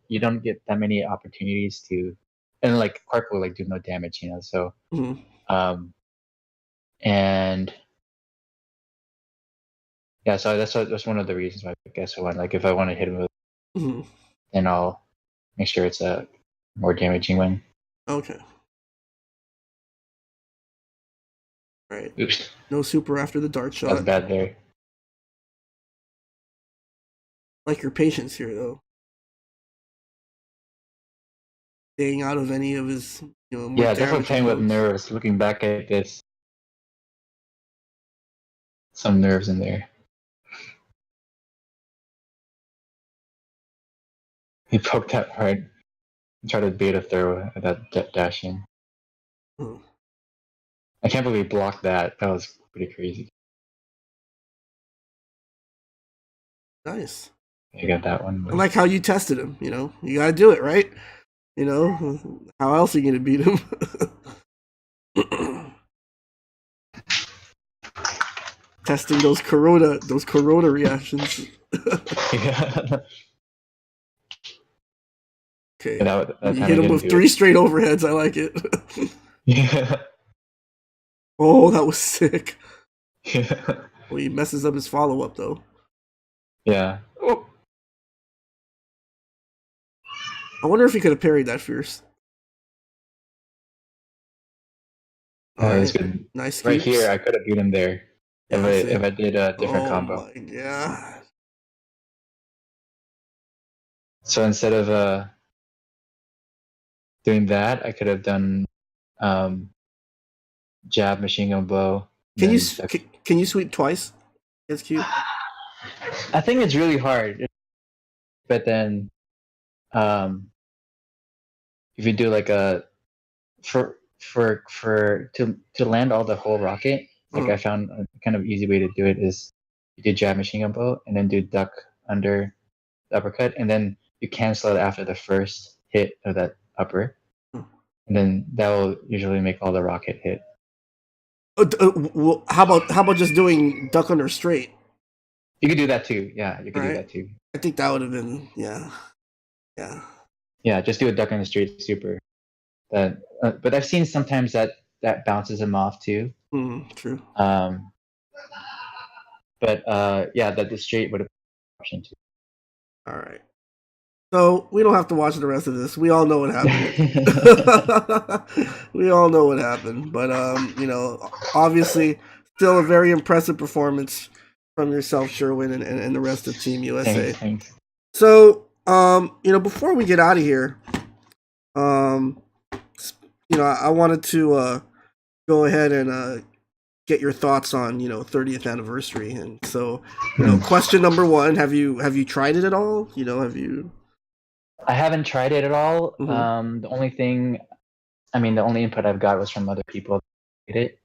you don't get that many opportunities to, and like Clark will like do no damage, you know. So, and yeah, so that's one of the reasons why I guess I want. Like, if I want to hit him with, then I'll make sure it's a more damaging one. Okay. Right. Oops. No super after the dart shot. That's bad there. Like your patience here, though. Staying out of any of his, Yeah, definitely playing with nerves. Looking back at this, some nerves in there. He poked that hard. He tried to bait a throw at that dash in. I can't believe he blocked that. That was pretty crazy. Nice. You got that one. I like how you tested him. You got to do it, right? How else are you going to beat him? Testing those corona reactions. Yeah. Okay. That you hit him with 3 straight overheads. I like it. Yeah. Oh, that was sick. Yeah. Well, he messes up his follow up though. Yeah. Oh. I wonder if he could have parried that first. That was good. Nice. Right here, I could have beat him there if I did a different combo. Oh my god. So instead of doing that, I could have done jab, machine gun blow. Can you sweep twice? It's cute. I think it's really hard, but then if you do like a to land all the whole rocket, like I found a kind of easy way to do it is you do jab, machine gun blow, and then do duck under the uppercut, and then you cancel it after the first hit of that upper, and then that will usually make all the rocket hit. Well, how about just doing duck under straight? You could do that too. Yeah, you could do that too. I think that would have been Yeah, just do a duck under straight super. That, but I've seen sometimes that bounces him off too. True. But yeah, that the straight would have been an option too. All right. So we don't have to watch the rest of this. We all know what happened. We all know what happened. But obviously, still a very impressive performance from yourself, Surewin, and the rest of Team USA. Thanks. So, before we get out of here, I wanted to go ahead and get your thoughts on 30th anniversary. And so, question number 1: Have you tried it at all? Have you? I haven't tried it at all. The only thing, the only input I've got was from other people that did it.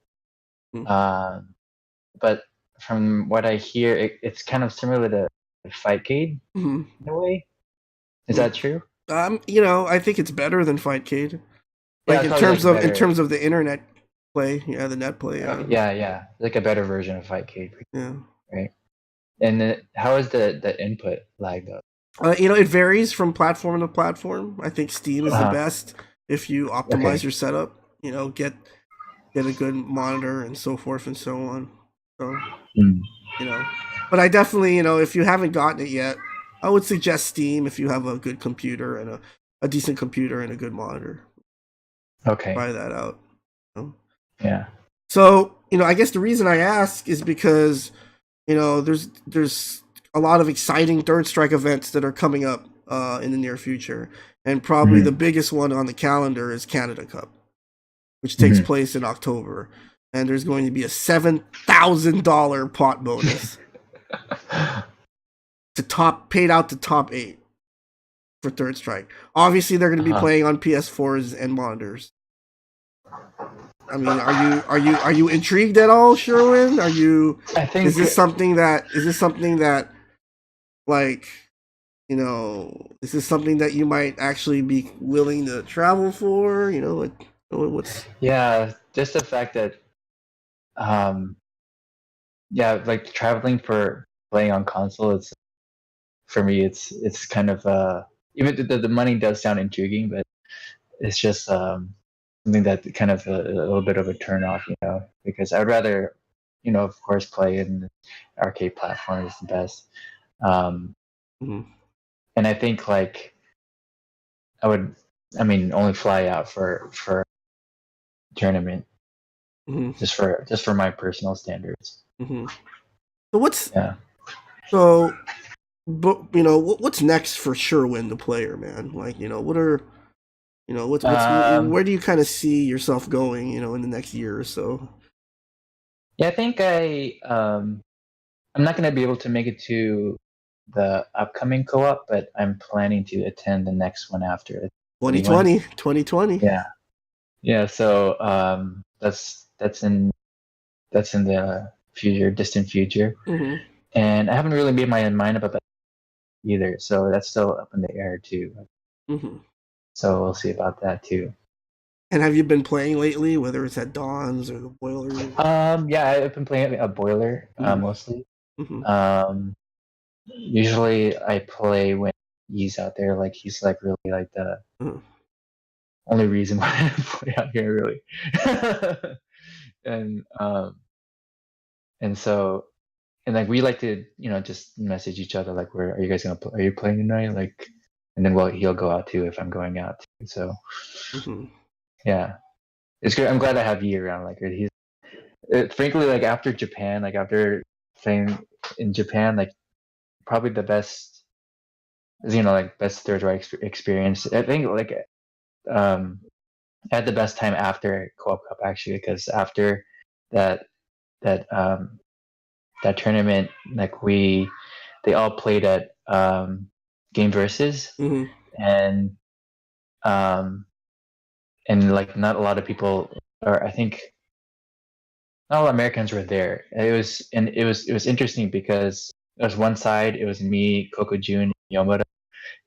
But from what I hear, it's kind of similar to Fightcade in a way. Is that true? I think it's better than Fightcade. Like in terms of the internet play. Yeah, the net play. Yeah, Yeah, like a better version of Fightcade, yeah. right? And how is the input lag though? It varies from platform to platform. I think Steam is the Uh-huh. best if you optimize Okay. your setup. Get a good monitor and so forth and so on. So Mm. you know, but I definitely if you haven't gotten it yet, I would suggest Steam if you have a good computer and a decent computer and a good monitor. Okay. Try that out. You know? Yeah. So I guess the reason I ask is because there's a lot of exciting Third Strike events that are coming up in the near future, and probably the Hmm. biggest one on the calendar is Canada Cup, which takes Hmm. place in October, and there's going to be a $7,000 pot bonus to top paid out to top 8 for Third Strike. Obviously, they're going to be Uh-huh. playing on PS4s and monitors. I mean, are you intrigued at all, Sherwin? Are you? I Is think this something that like is this something that you might actually be willing to travel for? What's yeah, just the fact that um yeah, like traveling for playing on console, it's for me it's kind of even the money does sound intriguing, but it's just something that kind of a little bit of a turn off, because I'd rather, of course, play in the arcade platform is the best. Um, mm-hmm, and I think like I would, I mean, only fly out for tournament mm-hmm, just for my personal standards. mm-hmm. So what's Yeah. so but what's next for Sherwin the player, man? Like what are Um, where do you kind of see yourself going? In the next year or so. yeah, I think I'm not gonna be able to make it to the upcoming co-op, but I'm planning to attend the next one after it. 21. 2020. Yeah. Yeah, so that's in the future, distant future, Mm-hmm, and I haven't really made my mind up about that either. So that's still up in the air too. mm-hmm. So we'll see about that too. And have you been playing lately, whether it's at Dawn's or the Boiler? Yeah, I've been playing a boiler Mm-hmm, mostly. mm-hmm, Usually I play when he's out there. Like he's like really like the uh-huh. only reason why I play out here really. and and so and like we like to just message each other like where are you guys are you playing tonight like and then he'll go out too if I'm going out too. So Mm-hmm. yeah, it's good. I'm glad I have you around. Like frankly, like after Japan, like after playing in Japan, like probably the best like best third right experience. I think like um I had the best time after Co-op Cup actually, because after that that that tournament, like they all played at Game Versus, Mm-hmm. and um, and like not a lot of people, or I think not a lot of Americans were there. It was interesting because there was one side, it was me, Coco June, Yomura,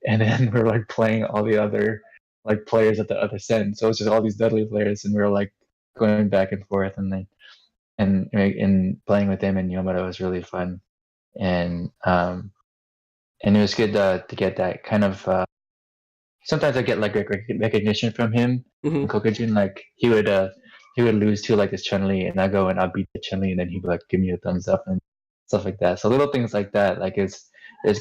and then we're like playing all the other like players at the other end. So it's just all these deadly players, and we were like going back and forth, and then and playing with them and Yomura was really fun, and and it was good to get that kind of. Sometimes I get like recognition from him and Mm-hmm. Kokujin. Like he would lose to like this Chun Li, and I go and I'll beat the Chun Li, and then he'd like give me a thumbs up and stuff like that. So little things like that, like it's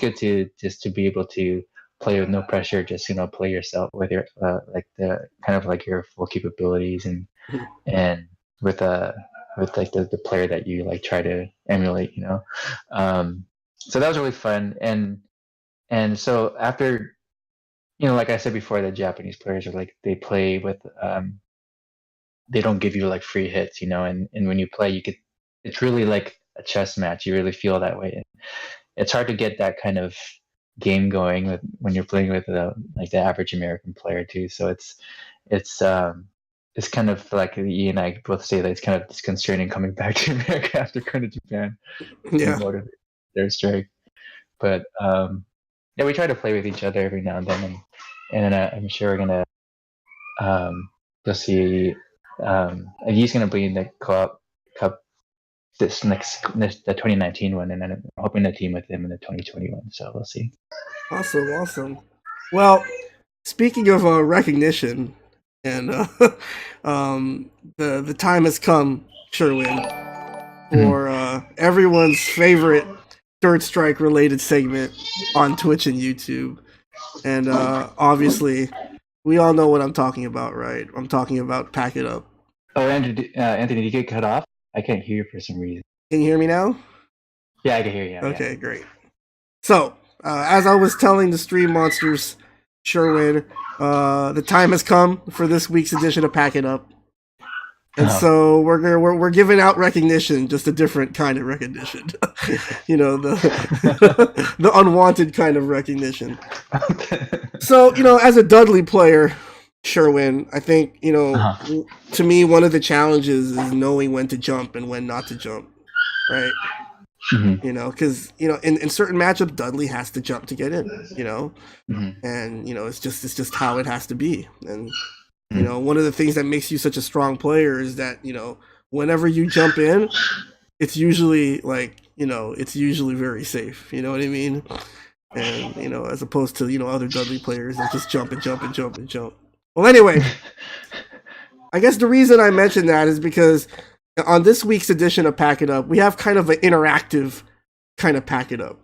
good to just to be able to play with no pressure, just play yourself with your like the kind of like your full capabilities and with with like the player that you like try to emulate, so that was really fun, and so after like I said before, the Japanese players are like they play with they don't give you like free hits, and when you play you get it's really like a chess match. You really feel that way. It's hard to get that kind of game going when you're playing with like the average American player too. So it's it's kind of like you and I both say that it's kind of disconcerting coming back to America after going to Japan and Yeah. motivate their strike. But yeah, we try to play with each other every now and then, and I'm sure we're gonna you'll see. And he's going to be in the co-op cup this the 2019 one, and then I'm hoping to team with him in the 2021. So we'll see. Awesome. Well, speaking of recognition, and the time has come, Sherwin, for everyone's favorite Third Strike related segment on Twitch and YouTube. And obviously, we all know what I'm talking about, right? I'm talking about Pack It Up. Oh, Anthony, did you get cut off? I can't hear you for some reason. Can you hear me now? Yeah, I can hear you. Okay, great. So, as I was telling the stream monsters, Sherwin, the time has come for this week's edition of Pack It Up. And so we're giving out recognition, just a different kind of recognition. You know, the unwanted kind of recognition. So, you know, as a Dudley player, Sherwin, I think, you know, to me, one of the challenges is knowing when to jump and when not to jump, right? Mm-hmm. You know, because, you know, in certain matchups, Dudley has to jump to get in, you know, and, you know, it's just how it has to be. And, you know, one of the things that makes you such a strong player is that, you know, whenever you jump in, it's usually like, you know, it's usually very safe. You know what I mean? And, you know, as opposed to, you know, other Dudley players that just jump and jump and jump and jump. Well, anyway, I guess the reason I mentioned that is because on this week's edition of Pack It Up, we have kind of an interactive kind of Pack It Up.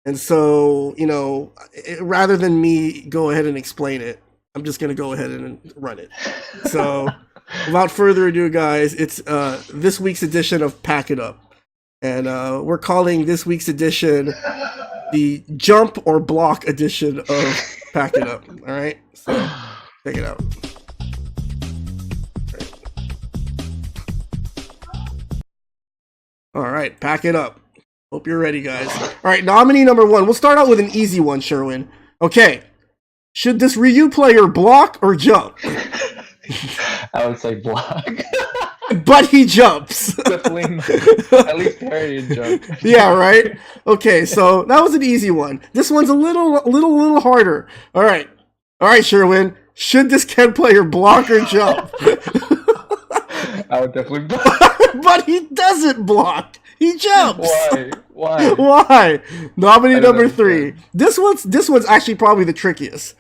And so, you know, rather than me go ahead and explain it, I'm just going to go ahead and run it. So, without further ado, guys, it's this week's edition of Pack It Up. And we're calling this week's edition the Jump or Block edition of Pack It Up. All right? So, check it out. All right, Pack It Up. Hope you're ready, guys. All right, nominee number 1. We'll start out with an easy one, Sherwin. Okay. Should this Ryu player block or jump? I would say block. But he jumps. Definitely at least parry and jump. Yeah, right? Okay, so that was an easy one. This one's a little harder. All right, Sherwin. Should this Ken player block or jump? I would definitely block. But he doesn't block. He jumps. Why? Nominee number 3. This one's actually probably the trickiest.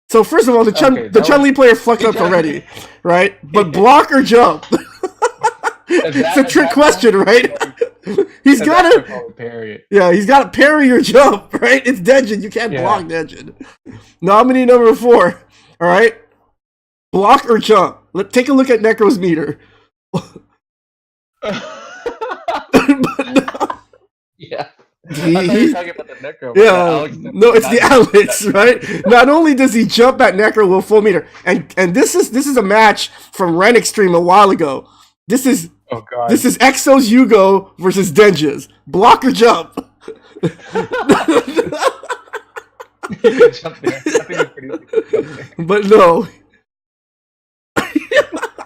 So first of all, the Chun-Li player fucked up already, right? But block or jump? It's a trick question, right? He's got to parry. Yeah, he's got to parry or jump, right? It's Denjin. You can't block Denjin. Nominee number 4. All right, block or jump? Take a look at Necro's meter. Yeah. I thought you were talking about the Necro. Yeah. No, it's the Alex, right? Not only does he jump at Necro with full meter, and this is a match from Ren Extreme a while ago. This is Exo's Yugo versus Denja's. Block or jump? You can jump there. I think it's pretty easy to jump there. But no.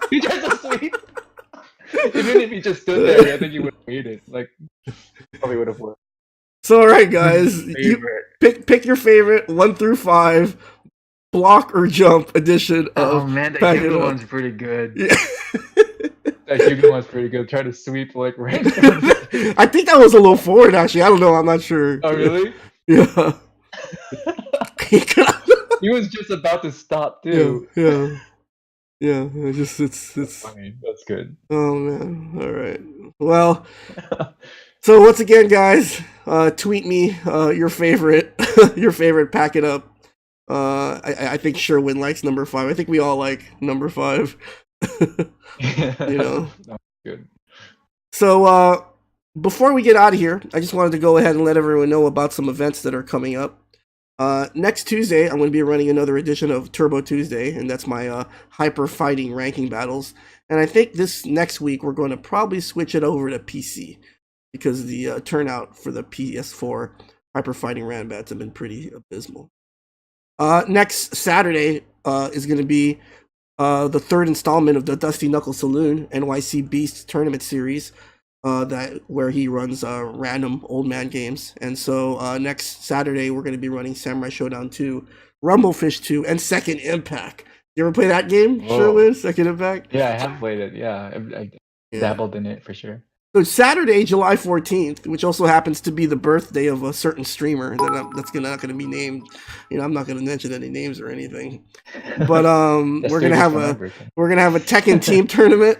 He tried to sweep. Even if he just stood there, I think you would have made it. Like, probably would have worked. So, all right, guys, you pick your favorite 1 through 5 block or jump edition of. Oh man, that Hugo one's pretty good. Yeah. That Hugo one's pretty good. Try to sweep like right. I think that was a little forward, actually. I don't know. I'm not sure. Oh really? Yeah. He was just about to stop too. Yeah, it's funny. That's good. Oh man. All right. Well, so once again, guys, tweet me your favorite Pack It Up. I think Sherwin likes number 5. I think we all like number 5. You know. Good. So before we get out of here, I just wanted to go ahead and let everyone know about some events that are coming up. Next Tuesday, I'm going to be running another edition of Turbo Tuesday, and that's my hyper fighting ranking battles. And I think this next week we're going to probably switch it over to PC because the turnout for the PS4 hyper fighting Ranbats have been pretty abysmal. Next Saturday is going to be the 3rd installment of the Dusty Knuckle Saloon NYC Beast Tournament Series. Where he runs random old man games. And so next Saturday we're going to be running Samurai Showdown 2, Rumblefish 2, and Second Impact. You ever play that game, Whoa. Surewin? Second Impact? Yeah, I have played it. Yeah, I Yeah. dabbled in it for sure. So Saturday, July 14th, which also happens to be the birthday of a certain streamer that's not gonna be named. I'm not gonna mention any names or anything. But That's we're 3 gonna days have for my a birthday. Tekken team tournament.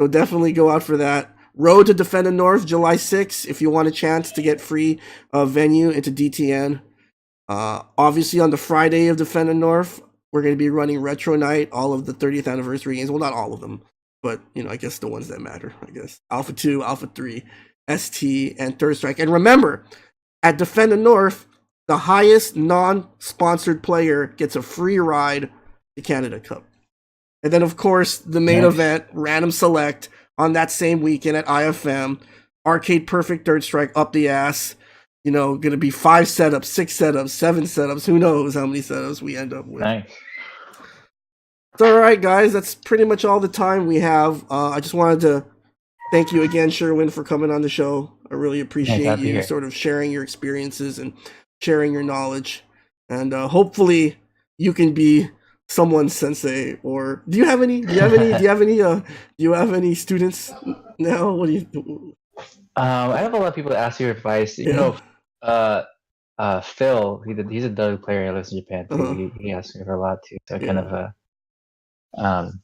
So definitely go out for that. Road to Defend the North, July 6th, if you want a chance to get free venue into DTN. Obviously, on the Friday of Defend the North, we're going to be running Retro Night, all of the 30th anniversary games. Well, not all of them, but I guess the ones that matter. I guess Alpha 2, Alpha 3, ST, and Third Strike. And remember, at Defend the North, the highest non-sponsored player gets a free ride to Canada Cup. And then, of course, the main event, Random Select, on that same weekend at IFM. Arcade Perfect Third Strike up the ass. Going to be 5 setups, 6 setups, 7 setups. Who knows how many setups we end up with. Nice. It's all right, guys. That's pretty much all the time we have. I just wanted to thank you again, Surewin, for coming on the show. I really appreciate you sort of sharing your experiences and sharing your knowledge. And hopefully you can be someone's sensei. Or do you have any students now? What do you I have a lot of people that ask your advice. Phil, he's a Dota player. He lives in Japan too. Uh-huh. He asks me for a lot too. So I kind of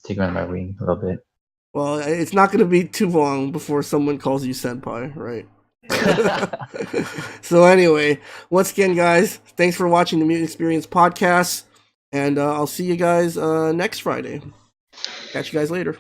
take him under my wing a little bit. Well, it's not going to be too long before someone calls you senpai, right? So anyway, once again, guys, thanks for watching the Mutant XPerience podcast, and I'll see you guys next Friday. Catch you guys later.